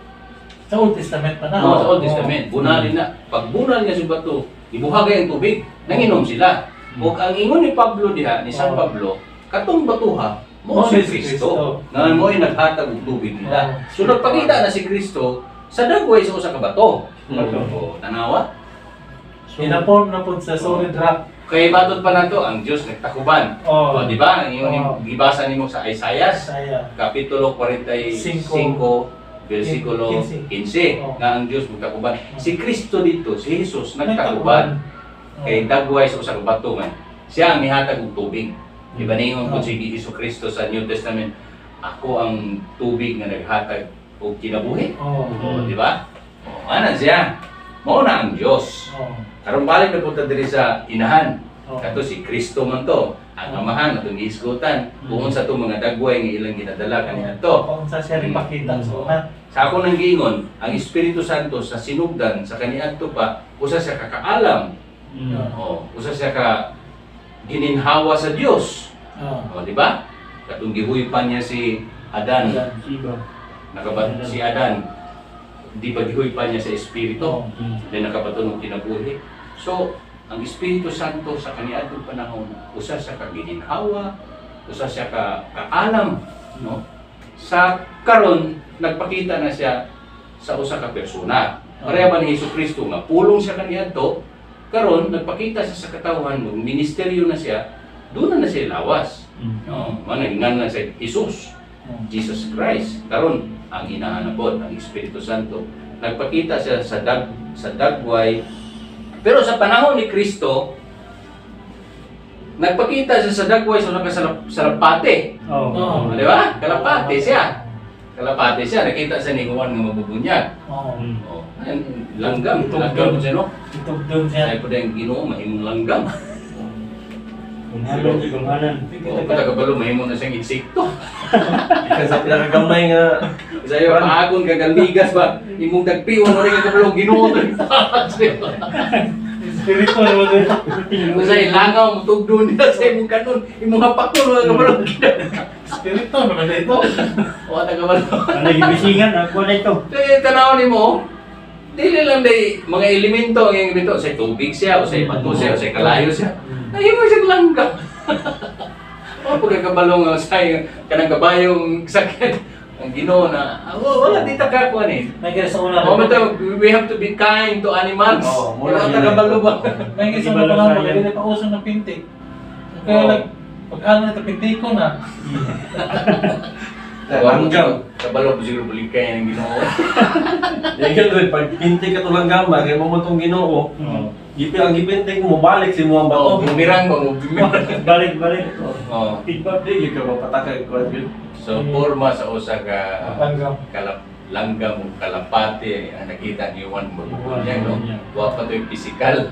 Sa Old Testament pa na. Sa Old Testament, bunalin na. Pag bunal niya si bato, ibuhagay ang tubig. Nanginom sila. Ug ang ingon ni Pablo diha, ni San Oo. Pablo, katong batuha, Mo si si Kristo. Kristo. Nga mo ay naghatag og tubig nila. Oo. So nagpakita na si Kristo sa dagway sa usa ka bato. Bato. O, tanawa. Inaform na po sa solid rock. Kay batot pa na to ang Dios nagtakuban. Oh. O, di ba? Yung Oo. gibasa nimo sa Isaiah Saya. kapitulo 45 versikulo 15 Oo. nga ang Dios magtakuban. Si Kristo dito, si Jesus nagtakuban kay dagway sa usa ka bato man. Siya ang mihatag og tubig. Iba ningon po si Hesus Kristo sa New Testament, ako ang tubig nga naghatag og kinabuhi. Oh. O, di ba? O, ana siya. Mao na ang Dios. Oh. Karon balik na punta diri sa inahan. Oh. Kato si Kristo man to. Ang amahan atong giisgutan kung unsa to mga dagway nga ilang ginadala kaniadto. Kung sa siya rin pakita so na. Sa ako nang giingon, ang Espiritu Santo sa sinugdan sa kaniadto pa usa siya kakaalam. O, usa siya ka gininhawa sa Dios. Oh. O, di ba? Katong gihuypan niya si Adan. Siba. Nakabat si Adan. Di ba gihuypan niya sa Espiritu? Oh. Then nakapatunog kinabuhi. So, ang Espiritu Santo sa kaniadtong panahon, usa siya ka gininhawa, usa siya ka kaalam, no? Sa karon nagpakita na siya sa usa ka persona. Pareha ba ni Jesucristo nga pulong siya kaniadto, karon nagpakita siya sa katawhan, ministeryo na siya, doon na siya lawas. No, manangan na siya Jesus. Jesus Christ. Karon ang hinahanapon ang Espiritu Santo. Nagpakita siya sa dagway. Pero sa panahon ni Kristo, nagpakita siya sa dagway sa kalapate. Oh. Di ba? Kalapate siya. Kalapate siya. Nakita siya ni Juan nga mabubunyag. Oh. Oh, ayan, langgam. Langgam siya, no? Itog doon siya. Ay po dahil Ginoo, mahimong langgam. Kung kumanan. O, patagabalo, mahimong na siyang insekto. Ikan sa pinakagamay nga. Sa'yo, paakon kagamigas ba? Imong dagpiwan mo rin kabalo, Ginoo to yung Espiritu naman din. Kung sa'yo, langaw, mutugdo nila sa imong kanon, imong hapak mo, mga kabalo, Espiritu naman dito. o, tagabalo. Ang nagibisingan, ako na ito. Kaya tanaw ni mo, dili lang day mga elemento ang elemento sa tubig siya o sa bato siya o sa kalayo siya. Ay mo siya langgam. O pagkakabalong sa kanang kabayong sakit ang Ginoo na wala di ta kakuan eh. May kaya sa una. O mata we have to be kind to animals. Oo, mula Wala yun. tagabalo ba? May kaya sa una pa nga, hindi pa uso ng pintik. Kaya Oo. pag-ano na ito, pintik ko na. Langgam. Kabalo po siguro bulikay ng Ginoo. Yan rin, pag pinti ka to langgam, kaya mo itong Ginoo. Ang gipintik mo, balik si mo ang Oo, bato. bumirang ba mo bumirang. Balik. Oo. Feedback. Hindi ka mapatakay ko. So porma sa usa ka Langgam. langgam o kalapate ang nakita ni Juan Babubunyag, no? Babubunyag. Wa pa to yung physical.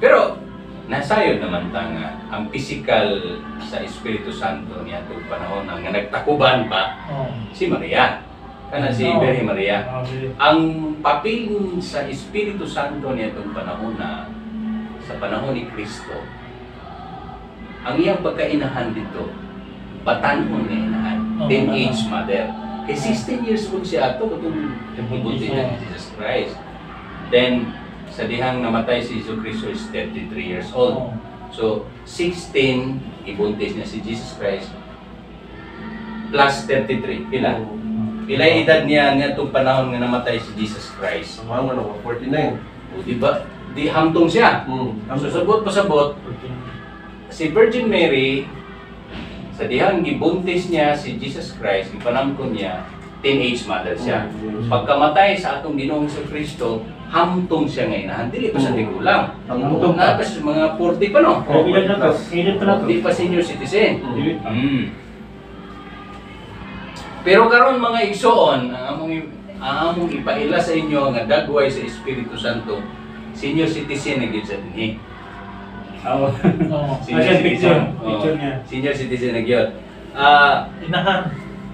Pero nasayod naman ta nga ang physical sa Espiritu Santo niya itong panahon nga nagtakuban pa Oh. si Maria. Kana si Oo. Birhen Maria. Ang papel sa Espiritu Santo niya itong panahon na sa panahon ni Kristo, ang iyang pagkainahan dito, batanon niya inahan, Oo, teenage mother. Kay 16 years old siya ato kung ibunti na ni Jesus Christ. Then, sa dihang namatay si Jesus Cristo is 33 years old. Oh. So, 16, ibuntis niya si Jesus Christ, plus 33. Pila? Pila yung edad niya nga itong panahon nga namatay si Jesus Christ. Ang mga ano, 49. O, di ba? Di hamtong siya. So, sabot pasabot, si Virgin Mary, sa dihang gibuntis niya si Jesus Christ, ipanangkon niya, teenage mother siya. Pagkamatay sa atong Ginoong Kristo, hamtong siya ngayon. Dili pa sa tigulang. Hamtong Na pa siya mga 40 pa, no? Ilan na to? Ilan pa na to? Hindi pa senior citizen. Dili. Pero karon mga igsoon, ang among ipaila sa inyo nga dagway sa Espiritu Santo, senior citizen na gyud sa dinhi. Oo. Oh. Ayan, picture. Oo. Picture niya. Senior citizen na gyud. Inahan.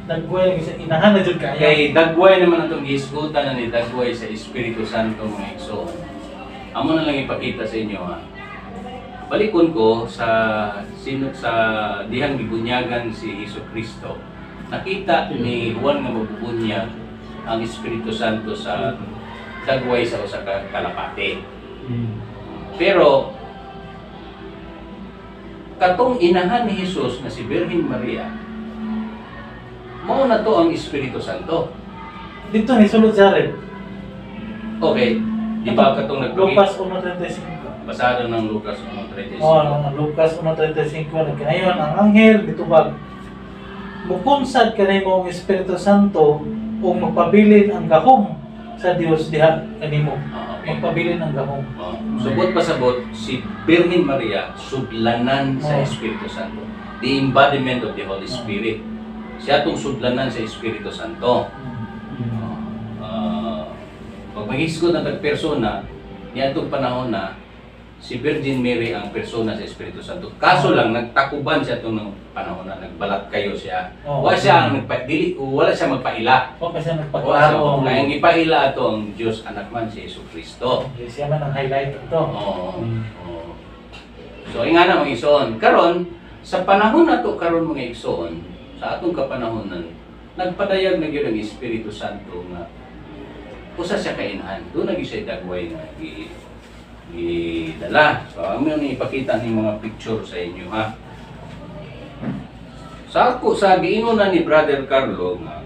Nagbuhay lang isa. Inahan na dyan kaya. Kay dagway naman atong giisgutan na ni dagway sa Espiritu Santo mga igsoon. Amo na lang ipakita sa inyo ha. Balikon ko sa dihang gibunyagan si Jesucristo. Nakita ni Juan nga mabubunyag ang Espiritu Santo sa dagway sa usa ka kalapate. Pero katong inahan ni Jesus na si Birhen Maria, Mao na to ang Espiritu Santo. Dito ni sulod sa rin. Okay, di ba katong Lucas 1:35. basado ng Lucas 1:35? Lucas 1:35 nagkanayon ang anghel bitubag. Mukunsad kanay mo ang Espiritu Santo o magpabilin ang gahom sa Dios diha kanimo. Okay. Magpabilin ang gahom. Subot pasabot, si Birhen Maria, sudlanan sa Espiritu Santo. The embodiment of the Holy Spirit. Siya itong sudlanan sa Espiritu Santo. Pag maghisgot na tag-persona, niya itong panahon na si Virgin Mary ang persona sa Espiritu Santo. Kaso lang, nagtakuban siya itong panahon na nagbalat kayo siya. Wala siya magpaila. O kasi Wala nagpagklaro. siya. Ang ipaila ito ang Diyos anak man si Yesu Kristo. Siya man ang highlight ito. Oo. Oo. So, nga na mga igsoon. Karon, sa panahon na to karon mga igsoon, sa atong kapanahonan, nagpadayag na gyud ang Espiritu Santo nga usa siya kainahan. Doon nag siya dagway nga gidala. So, amo ni ipakita ni mga picture sa inyo ha. Sa giingon ni Brother Carlo nga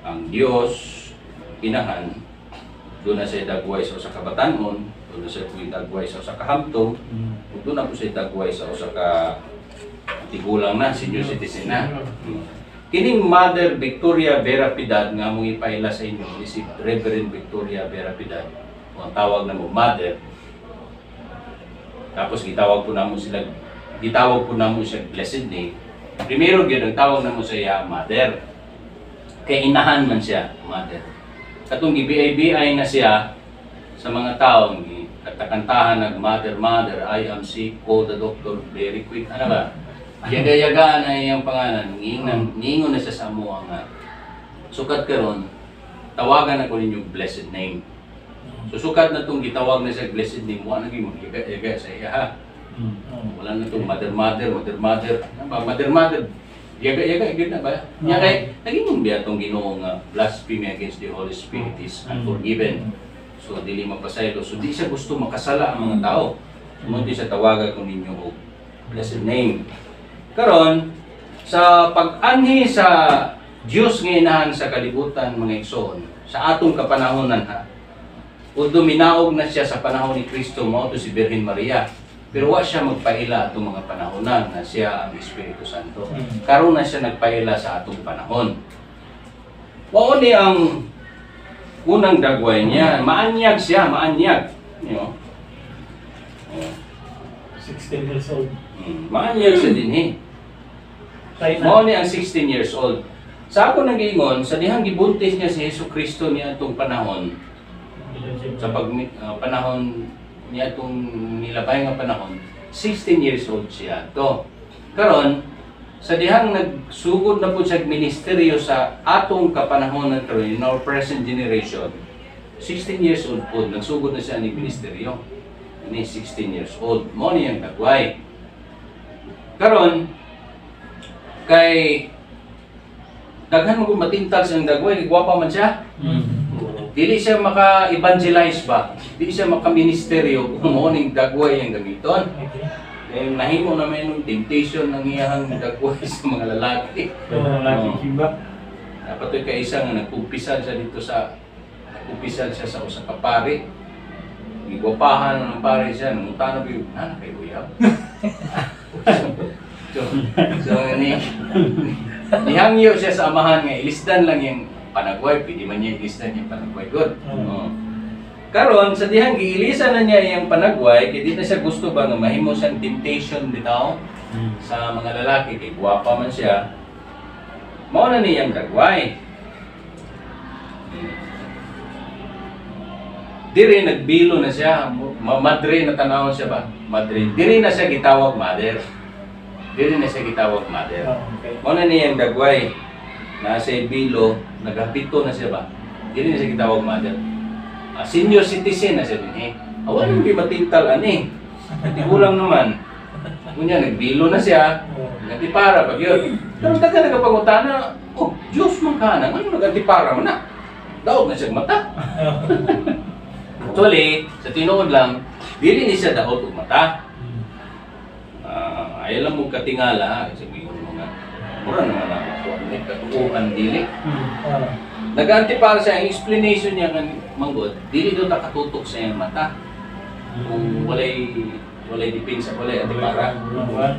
ang Dios inahan, doon na siya dagway sa usa ka batan-on, doon na siya dagway sa usa ka hamtong, doon na po siya dagway sa usa ka tigulang na, senior citizen na. Kining Mother Victoria Vera Piedad nga mong ipaila sa inyo ni si Reverend Victoria Vera Piedad. Ang tawag na mo Mother. Tapos gitawag po namo siya blessed name. Primero gyud ang tawag namo sa iya Mother. Kay inahan man siya, Mother. Katong gibiay-biay na siya sa mga tao, katakantahan nag Mother, I am sick, call the doctor very quick. Ano ba? Yaga-yaga na iyang pangalan, ngingon na siya sa amuha nga. Sukat karon, tawagan ako ninyong blessed name. So sukat na itong gitawag na siya blessed name, wala naging mag-yaga-yaga sa iya ha. Wala na itong mother, yaga-yaga, yun na ba? Nga kay, naging biya itong ginoong blasphemy against the Holy Spirit is unforgiven. So dili mapasaylo, so di siya gusto makasala ang mga tao. Sumunod siya tawagan ko ninyo og blessed name. Karon sa pag-anhi sa Dios nga inahan sa kalibutan mga igsoon, sa atong kapanahonan ha. Although minaog na siya sa panahon ni Kristo mao to si Birhen Maria, pero wa siya magpaila atong mga panahonan na siya ang Espiritu Santo. Karon na siya nagpaila sa atong panahon. Mao ni ang unang dagway niya, maanyag siya, maanyag. You know? 16 years old. Maanyag siya din eh. Mao ni ang 16 years old. Sa ako nag-iingon, sa dihang gibuntis niya si Yesu Kristo niya itong panahon, sa panahon niya itong nilabay nga panahon, 16 years old siya. Karon, sa dihang nagsugod na po siya ministeryo sa atong kapanahon na ito, in our present generation, 16 years old po, nagsugod na siya ni ministeryo. Ni 16 years old. Mao ni ang dagway. Karon, kay daghan mo matintag siyang dagway, gwapa man siya. Dili siya maka-evangelize ba? Dili siya maka-ministeryo kung mo ning dagway ang gamiton. Nahimo naman yung temptation ng iyang dagway sa mga lalaki. Dapat ito kaisa nga nagkumpisal siya dito sa usa ka pari. Igwapahan ng pare siya, nangunta na yung, kay Uyab? So, nihangyo siya sa amahan nga, ilisdan lang yung panagway, pwede man niya ilisdan yung panagway, good. Karon sa dihang giilisan na niya yung panagway, kaya di na siya gusto ba nga mahimo siyang temptation bitaw sa mga lalaki, kay gwapa man siya, mao na niyang dagway. Diri nagbilo na siya, madre na tanawon siya ba? Madre. Diri na siya gitawag mother. Diri na siya gitawag mother. Mao na niyang dagway. Nasa bilo, naghapito na siya ba? Diri na siya gitawag mother. Senior citizen na siya din eh. Awan yung matintal ani. Tigulang naman. Kunya nagbilo na siya. Nagtipara pag yun. Pero taga nagapangutana, oh, Diyos man ka na. Ano nagtipara mo na? Daog na siya mata. Actually, sa tinuod lang, dili ni siya daot og mata. Ayaw lang mo katingala, sabihin mo nga. Mura naman ako po. May katuuan dili. Ah, Naganti para sa ang explanation niya ng manggod, dili daw nakatutok sa iyang mata. Kung walay depensa, walay antipara.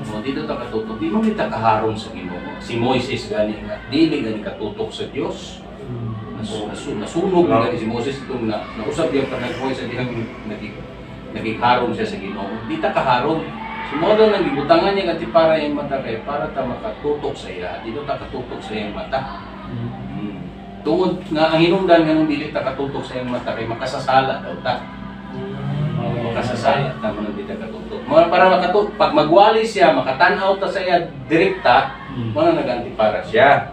O dito nakatutok, di mo kita kaharong sa Ginoo. Si Moises gani nga, dili gani katutok sa Dios. Nasunog gani si Moses itong nausap yung panagpoy sa dihang nagigharong siya sa Ginoo. Di ta kaharong. Sumodo nang gibutangan niya antipara yung mata kay para ta makatutok sa iya. Dito ta katutok sa iyang mata. Tungod nga ang hinungdan nga nung dili ta katutok sa iyang mata kay makasasala daw ta. Makasasala ta man dili ta katutok. Para makatutok pag magwali siya, makatan-aw ta sa iya direkta, mo na nag-antipara siya.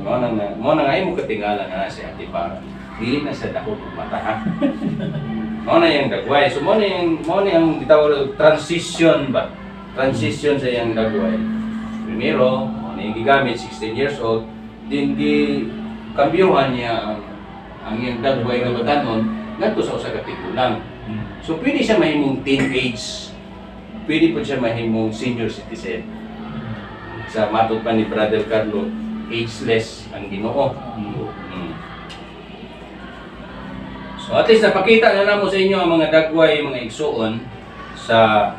Mo na nga imo katingala nga si antipara. Dili na sa dako ug mata ha. Mo na yang dagway. So mo na yang gitawag transition ba? Transition sa yang dagway. Primero, mo na yung gigamit 16 years old, din kambyuhan niya ang iyang dagway nga batanon ngadto sa usa ka tigulang. So pwede siya mahimong teenage, pwede po siya mahimong senior citizen. Sa matod pa ni Brother Carlo, ageless ang Ginoo. So at least napakita na namo sa inyo ang mga dagway, mga igsuon sa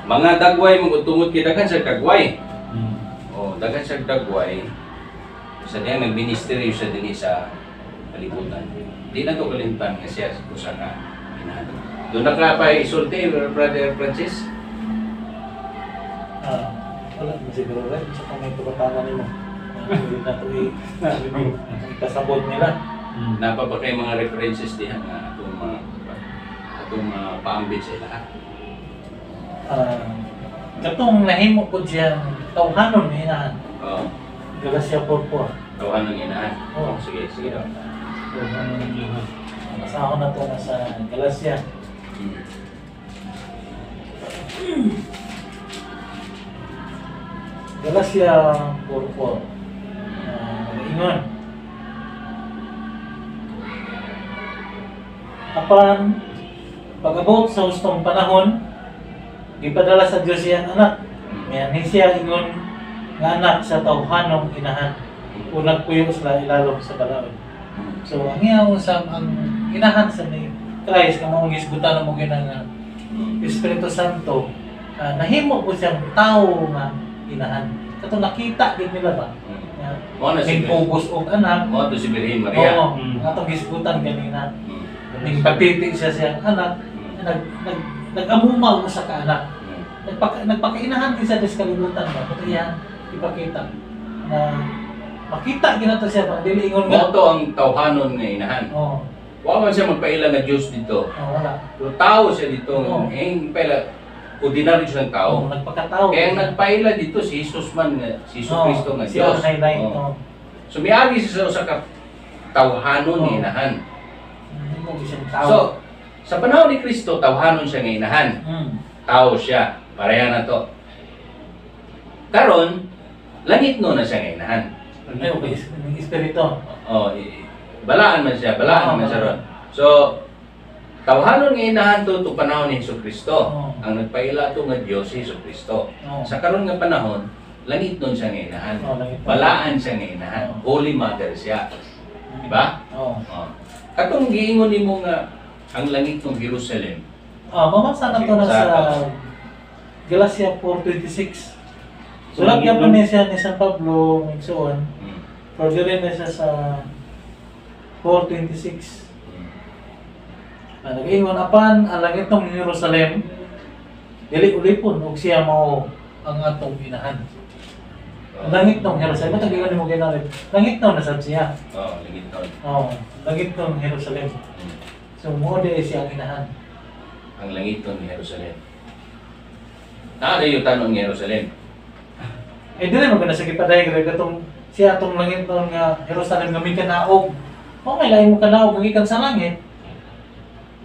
mga dagway mong tungod kay daghan sa dagway. O daghan sa dagway. Sa diyan nagministeryo siya dinhi sa kalibutan. Di na to kalimtan nga siya usa ka inahan. Doon na ka pa isulti, Brother Francis? wala mo siguro rin sa kung may tubatangan nimo. Hindi na ito ikasabot nila. Napa ba kayo mga references diha nga atong paambit sa lahat? Katong nahimo po siya tawhanon na inahan. Oo. Galacia 4:4. Tawahan ng inahan. Oo. Sige daw. Masahon na to sa Galacia. Galacia 4:4. Ingon. Apan pag-abot sa hustong panahon, gipadala sa Dios iyang anak. Yan siya ingon nga anak sa tawhanong inahan. Unang puyo sila ilalom sa balaod. So ang iyang usap ang inahan sa ni Christ nga mao gisgutan mo ginang Espiritu Santo, nahimo po siyang tao nga inahan. Kato nakita gid nila ba? Mo na si Pugos og anak. Mo to si Birhen Maria. Oo, atong gisgutan kanina. Ning patiti siya siyang anak, nag-amumaw sa kaanak. Nagpakainahan din sa kalibutan ba? Ito yan, ipakita. Na makita ginato siya ba? Dili ingon nga. Mo to ang tawhanon nga inahan. Oo. Wa man siya magpaila nga Dios dito. Wala. Pero tao siya dito. Oo. Paila ordinaryo siyang tao. Oo, nagpakatao. Kaya ang nagpaila dito si Jesus man nga, si Jesus Kristo nga siya Dios. ang highlight. Oo. So miagi siya sa tawhanon nga inahan. Hindi mo siyang tao. So sa panahon ni Kristo tawhanon siya nga inahan. Tao siya. Pareha na to. Karon langit no na siya nga inahan. Ay, okay. Yung espiritu. Oh, balaan man siya ron. So tawhanon nga inahan to panahon ni Jesucristo. Ang nagpaila to nga Dios si Jesucristo. Sa karon nga panahon, langit nun siya nga inahan. Balaan siya nga inahan. Holy Mother siya. Diba? Oo. Katong giingon nimo nga ang langit ng Jerusalem. Mamasa na to na sa Galacia 4:26. Sulat niya pa niya siya ni San Pablo, Migsoon. Further rin na siya sa 4:26. Nag-ingon apan ang langit ng Jerusalem dili ulipon ug siya mao ang atong inahan. Ang langit ng Jerusalem, tagigan mo ginamit. Langit ng nasab siya. Langit nun. Langit ng Jerusalem. So mo di siya ang inahan. Ang langit ng Jerusalem. Naada yung tanong ng Jerusalem. Dili mo na sa gipaday katong siya atong langit ng Jerusalem nga may kanaog. May lain mo kanaog gikan sa langit.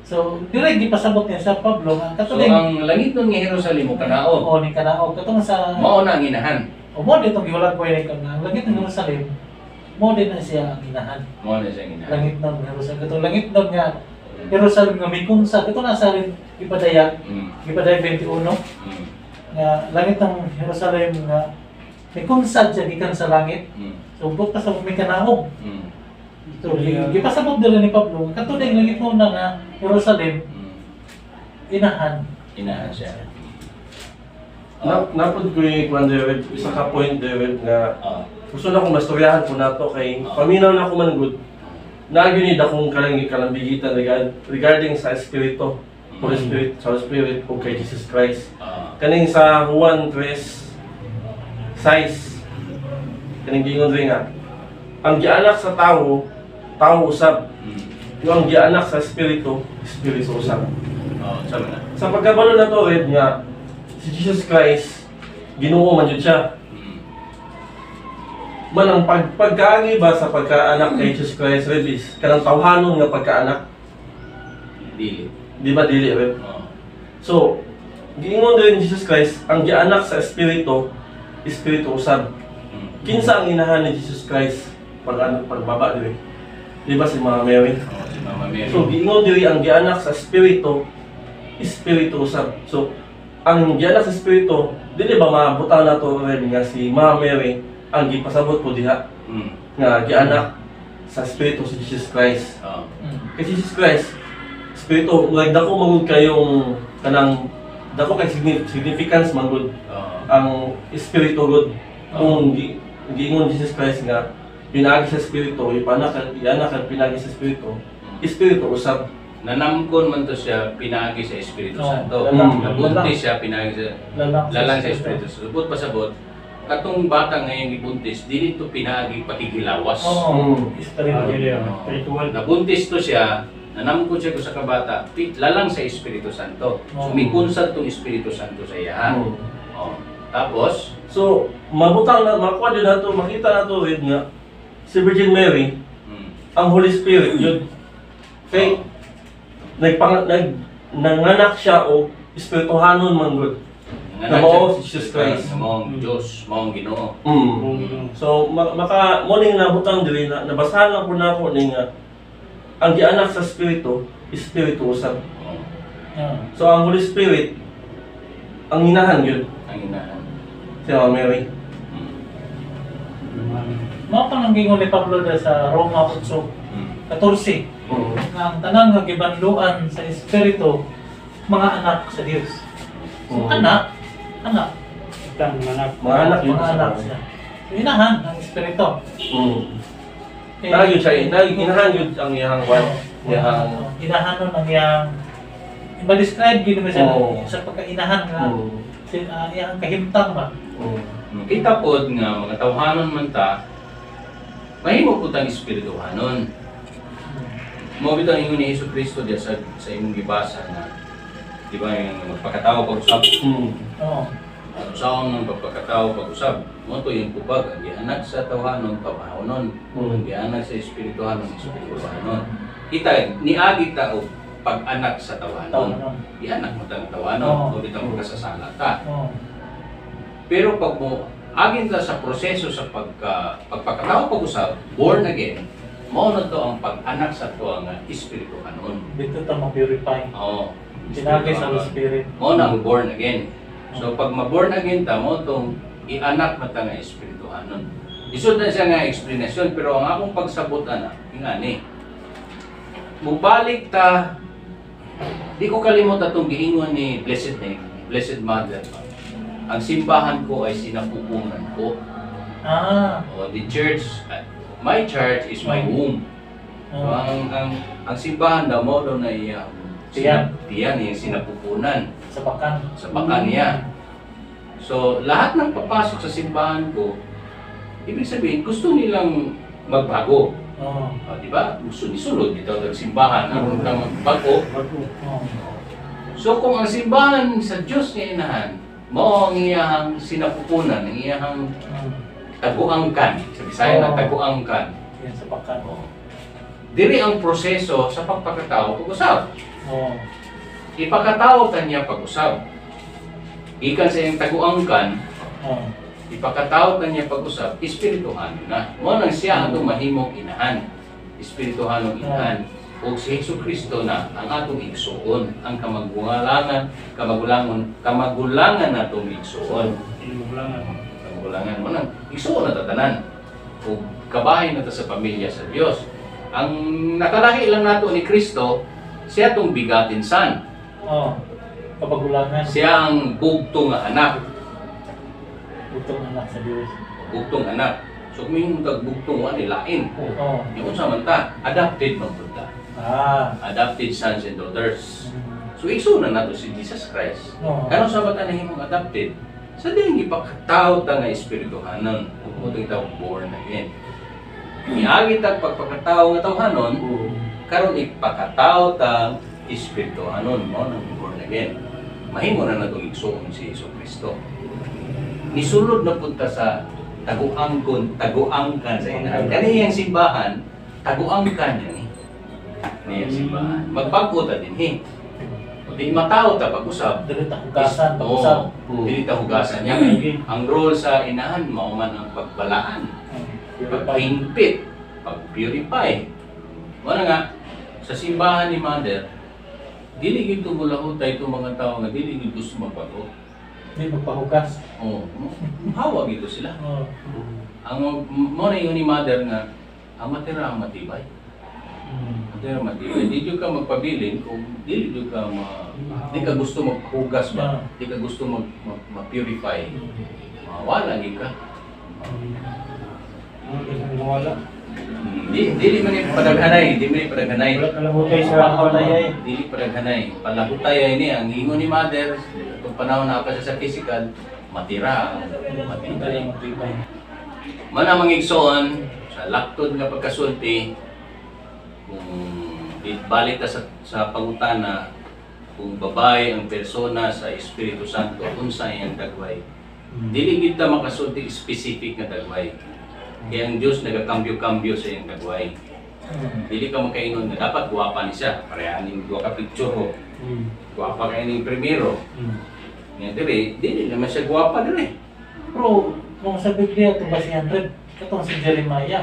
So, dire gipasabot niya sa Pablo nga So ang langit ng Jerusalem mo kanaog. Oo, ni kanaog katong sa Mao na ang inahan. mo dito gihulat ko ni ang langit ng Jerusalem. Mo din na siya ang inahan. Mao na siya ang inahan. Langit ng Jerusalem. Katong langit ng nga Jerusalem nga may kumsa. Ito nasa rin ipadayag. Ipadayag 21. Nga langit ng Jerusalem nga may kunsad siya gikan sa langit. Mm. So bukas sa may kanahog. Mm. So gipasabot dira ni Pablo kadto ding langit mo na nga Jerusalem Mm. inahan. Inahan siya. Napod ko yung kwan David, isa ka point David nga Ah. gusto na akong mastoryahan ko na to kay paminaw na ako man good. Nagyunid akong kalambigitan regarding sa Espiritu, Holy Spirit, sa Holy Spirit o kay Jesus Christ. Ah. Kaning sa Juan 3:6 kaning gingon rin nga ang gianak sa tao, tao usab. Mm. Yung ang gianak sa Espiritu, Espiritu usab. Oh, sabi na. Sa pagkabalo na to red nga si Jesus Christ Ginoo man jud siya. Mm. Man ang pagkaangi ba sa pagkaanak kay Jesus Christ red is kanang tawhanon nga pagkaanak, Dili. di ba dili red? Oh. So, giingon din Jesus Christ ang gianak sa Espiritu, Espiritu usab. Mm. Kinsa ang inahan ni Jesus Christ pagbaba diri? Di ba si Mama Mary? Oh, si Mama Mary. So, giingon diri ang gianak sa Espiritu, Espiritu usab. So, ang gianak sa Espiritu, dili ba mabutang na to rin nga si Mama Mary ang gipasabot po diha Mm. nga gianak sa Espiritu si Jesus Christ. Oh. Kay Jesus Christ, Espiritu, like dako magud kayong kanang dako kay significance man gud Oh. ang Espiritu gud. Kung giingon Jesus Christ nga pinagi sa Espiritu, ianak ang pinagi sa Espiritu, Espiritu usab. Nanamkon man to siya pinagi sa Espiritu Oh, Santo. lalang. Nabuntis siya pinagi sa lalang sa Espiritu Santo. Subot pasabot, katong bata ngayon ibuntis, dili to pinagi pakigilawas. Oo. Mm. Espiritu. Spiritual. Nabuntis to siya, nanamkon siya ko sa kabata, lalang sa Espiritu Santo. So may kunsad tong Espiritu Santo sa iya. Mm. Oh. Tapos, So, mabutang na makuha din nato, makita nato rin nga si Virgin Mary, ang Holy Spirit yun. Kay nanganak siya o espirituhanon man gud. Namo si Jesus Christ. Namong Diyos, maong Ginoo. So morning na butang diri na nabasahan lang po na ako ning ang gianak sa Espiritu, Espiritu usab. Oh. So ang Holy Spirit ang inahan yun Ang inahan. si Mama Mary. Mao pa nang gingon ni Pablo dahil sa Roma 8:14 nga ang tanan nga gibanluan sa Espiritu mga anak sa Dios. So anak Itang anak. Mga anak yun. mga anak siya. So inahan ang Espiritu. Eh, Nagyud siya, inahan yun ang iyang wan. Iyang inahanon ang iyang ma-describe gid mo siya Oo. sa pagkainahan nga iyang kahimtang ba. Kita pod nga mga tawhanon man ta, mahimo po tang espirituhanon. Mo bitaw ingon ni Hesus Kristo diya sa imong gibasa na di ba yung magpakatao pag-usab. Oo. Ang usaon ng pagpakatao pag-usab, mo to yung tubag ang gianak sa tawhanon tawhanon, ang gianak sa espirituhanon espirituhanon. Kita niagi ta og pag-anak sa tawhanon. Gianak mo tang tawhanon, mo bitaw magkasasala ta. Oo. Pero pag mo agin ka sa proseso sa pagpakatao pag-usab, born again, mao na to ang pag-anak sa to ang espiritu kanon. Dito ta ma-purify. Oo. Pinagi sa Holy Spirit. Mao na ang born again. So pag ma-born again ta mo tong ianak na ta nga espiritu kanon. Isod na siya nga explanation pero ang akong pagsabot ana ingani. Mubalik ta di ko kalimot atong giingon ni Blessed Mother. Ang simbahan ko ay sinapupunan ko. O the church, my church is my womb. So, ang simbahan daw mo daw na iyang tiyan, yung sinapupunan Sa bakan. sa bakan niya. So lahat ng papasok sa simbahan ko, ibig sabihin gusto nilang magbago. Oo. Di ba? Gusto ni sulod dito ang simbahan ang magbago. Oo. So kung ang simbahan sa Diyos niya inahan, mo ang iyahang sinapupunan, ang iyahang taguangkan. Sa Bisaya na taguangkan. Yan sa bakan. Diri ang proseso sa pagpakatao pag-usab. Oo. Ipakatao kanya pag-usab. Ikan sa iyang taguangkan, Oo. ipakatao kanya pag-usab, espirituhan na. Mo nang siya atong mahimong inahan. Espirituhanong inahan. O si Hesus Kristo na ang atong igsuon, ang kamagulangan natong igsuon. kakulangan mo nang igsuon na tatanan o kabahin na ta sa pamilya sa Dios. Ang nakalahi lang nato ni Kristo, siya tong bigatin san. Oh. Kapagulangan. Siya ang bugtong nga anak. Utong anak sa Diyos. Bugtong anak. So kung yung bugtong ani lain. Oh. Yung sa manta, adopted man pud ta. Adopted sons and daughters. So igsoon na nato si Jesus Christ. Oh. Kano sa bata na himong adopted? Sa ding ipakataw ta nga espirituhanon, ug taw born again. Miagi tag pagpakataw nga tawhanon, karon ipakataw ta espirituhanon mo nang born again. Mahimo na natong igsoon si Hesus Kristo. Nisulod na punta sa taguangkan sa inahan. Kaniyang simbahan, taguangkan yan niyang simbahan. Magbago ta din Di matao ta pag-usap. Dili ta hugasan pag-usap. Dili ta hugasan niya. Ang role sa inahan, mauman ang pagbalaan, pagpahimpit, pag-purify. Wala nga, sa simbahan ni Mother, dili gid tumulahutay itong mga tao nga dili gid gusto magbago. Hindi magpahugas. Oh, hawa gito sila. Oh. Ang mo na yun ni Mother nga, ang matira ang matibay. Matira matibay. Di ka magpabilin kung di ka gusto maghugas ba? Di ka gusto mag-purify. Mawala gid ka. Wala. Dili man ni padaghanay, Wala kalahutay sa Palahutay. Dili padaghanay. Palahutay ni ang ingon ni Mother, itong panahon na pa siya sa physical, matira, matibay. Man ang mangigsoon sa laktod nga pagkasulti, kung balik ta sa pangutana, kung babae ang persona sa Espiritu Santo, unsa iyang dagway. Dili gid ta makasulti specific nga dagway. Kaya ang Diyos nagakambyo-kambyo sa iyang dagway. Dili ka makainon nga dapat guwapa ni siya. Parehaning duwa ka picture ko. Guwapa ka ining primero. Nga dili naman siya guwapa dire. Pero kung sa Biblia ito ba si 100, katong si Jeremiah,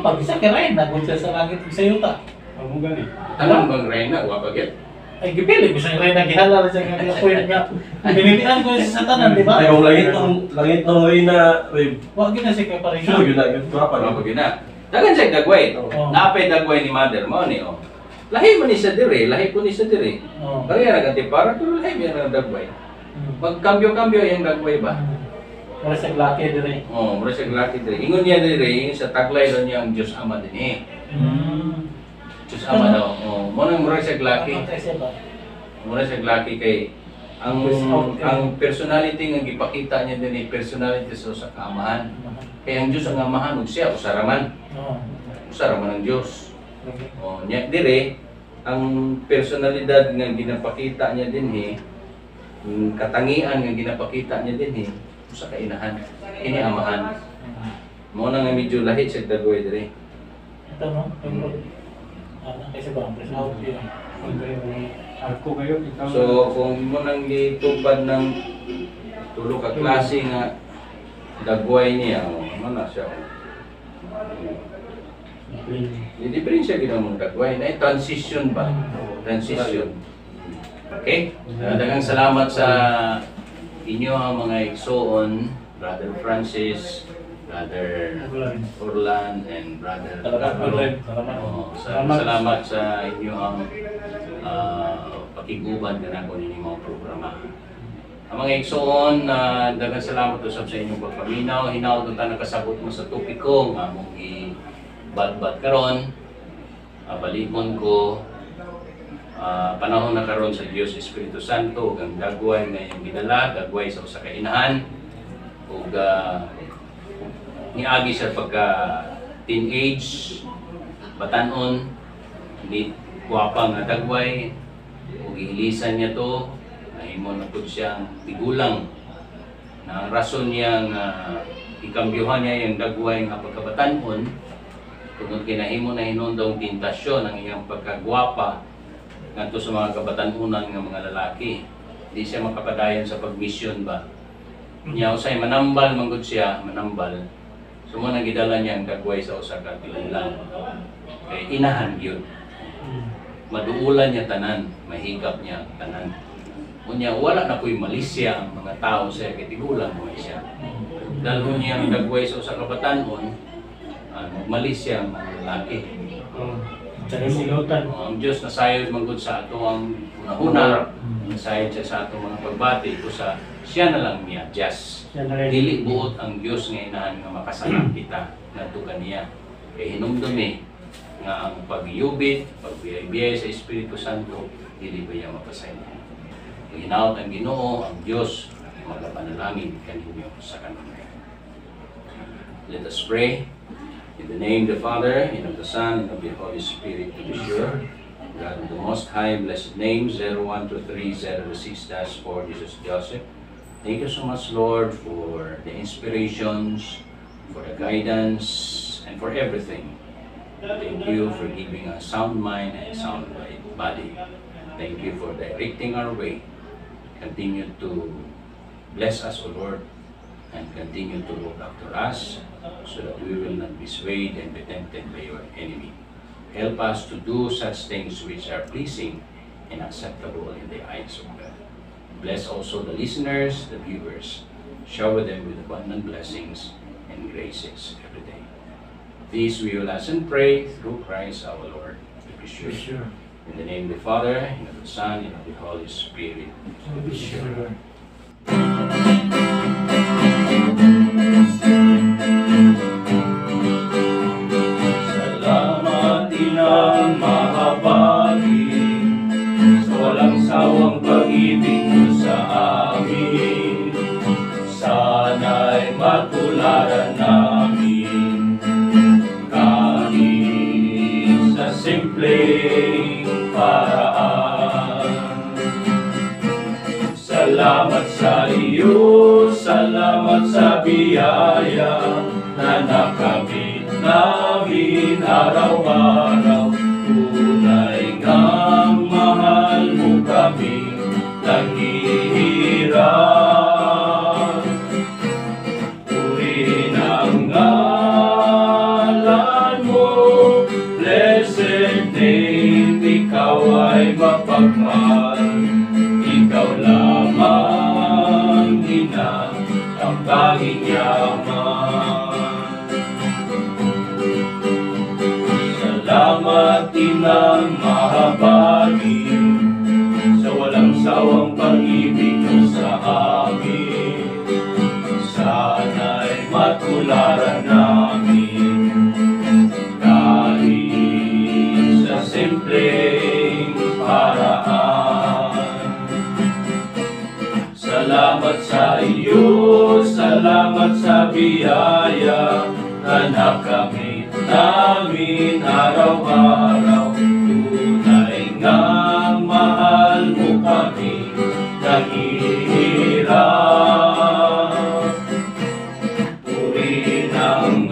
pag isa ka rin, nagod siya sa langit ng sayuta. Amo gani. Tanang bang reyna, guwapa gyud. Ay, gipili ko siya rin, naghihalal siya nga point nga. Pinilian ko siya sa tanan, di ba? Ay, yung langit nung Reyna, Wag na siya kay pareho. sure yun na, yun pa Guwapa gyud na. Dagan siya dagway. Oo. Napay dagway ni Mother mo ni oh. Lahi man ni siya dire, lahi ko ni siya dire. Oh. Kaya nagantipara pero lahi man ang dagway. Magkambyo-kambyo yung dagway ba? Wala siya laki dire. Oh, mura siya laki dire. Ingon niya dire, yung sa taglay doon niya ang Diyos Ama din Diyos Ama daw. Oh, mura siya laki. Patay siya ba? Mura siya laki kay ang personality nga gipakita niya din personality sa kaamahan. Kaya ang Diyos ang amahan ug siya usaraman. Oo. Usaraman ang Diyos. Oh, nya dire ang personalidad nga ginapakita niya din yung katangian nga ginapakita niya din sa kainahan. Ini amahan. Mo na nga medyo lahit sa dagway dire. Ito no? Kasi ba? Presahot yun. Arko kayo, ikaw. So kung mo nang gitubad ng tulo ka klase nga dagway niya, ano na siya. Hindi pa rin siya ginamang dagway. Na transition ba? Transition. Okay? Daghang salamat sa inyo ang mga igsoon, Brother Francis, Brother Orlan, and Brother Carlo. Salamat sa inyo ang pakiguban na nako ninyo mga programa. Ang mga igsoon, daghang salamat usab sa inyong pagpaminaw. Hinaw ta nakasabot mo sa topiko nga mong i-bat-bat karon. Balikon ko panahon na karon sa Dios Espiritu Santo ug ang dagway nga iyang gidala, dagway sa usa ka inahan ug niagi sa pagka teenage, batanon, hindi guwapa nga dagway ug ihilisan niya to nahimo na pud siyang tigulang na ang rason niya nga ikambyuhan niya yung dagway nga pagkabatanon tungod kinahimo na hinundong tentasyon ang iyang pagkagwapa ngadto sa mga kabatanunan nga mga lalaki. Di siya makapadayon sa pagmisyon ba. Niya usay manambal manggod siya, manambal. Sumo nagidala niya ang dagway sa usa ka tigulang. Kay inahan gyud. Maduulan niya tanan, mahigap niya tanan. Unya wala na ko'y malisya ang mga tao sa kay tigulang mo siya. Dahil niya ang dagway sa usa ka batan-on, magmalis siya ang mga lalaki. Tsaka silutan. Ang Diyos nasayod manggod sa ato ang una-una, nasayod siya sa ato mga pagbati, kusa siya na lang niya, just. Siya na rin. Dili buot ang Diyos nga inahan nga makasanak kita, natukan niya. Kaya hinumdumi nga ang pagyubit, pagbiyay-biyay sa Espiritu Santo, dili ba niya mapasaya. Hinaut ang Ginoo, ang Diyos, magapanalangin kaninyo sa kanunay. Let us pray. In the name of the Father, and of the Son, and of the Holy Spirit, to be sure. God of the Most High, blessed name, 012306-4, Jesus Joseph. Thank you so much, Lord, for the inspirations, for the guidance, and for everything. Thank you for giving us sound mind and sound body. Thank you for directing our way. Continue to bless us, O Lord, and continue to look after us so that we will not be swayed and be tempted by your enemy. Help us to do such things which are pleasing and acceptable in the eyes of God. Bless also the listeners, the viewers. Shower them with abundant blessings and graces every day. These we will ask and pray through Christ our Lord, to be sure. In the name of the Father, and of the Son, and of the Holy Spirit, to be sure. Salamat inang mahabagin sa walang sawang pag-ibig mo sa amin. Sana'y matularan namin kahit sa simpleng paraan. Salamat sa iyo, salamat sa biyaya na nakamit namin araw-araw. Tunay ngang mahal mo kami, naghihirap. Purihin ang ngalan mo, blessed name, ikaw ay mapagmahal. Ikaw lamang, Ina, ang tanging yaman. Salamat inang mahabagin sa walang sawang pag-ibig mo sa amin. Sana'y matularan namin kahit sa simpleng paraan. Salamat sa iyo, salamat sa biyaya na nakamit namin araw-araw. Tunay ngang mahal mo kami, naghihirap. Purihin ang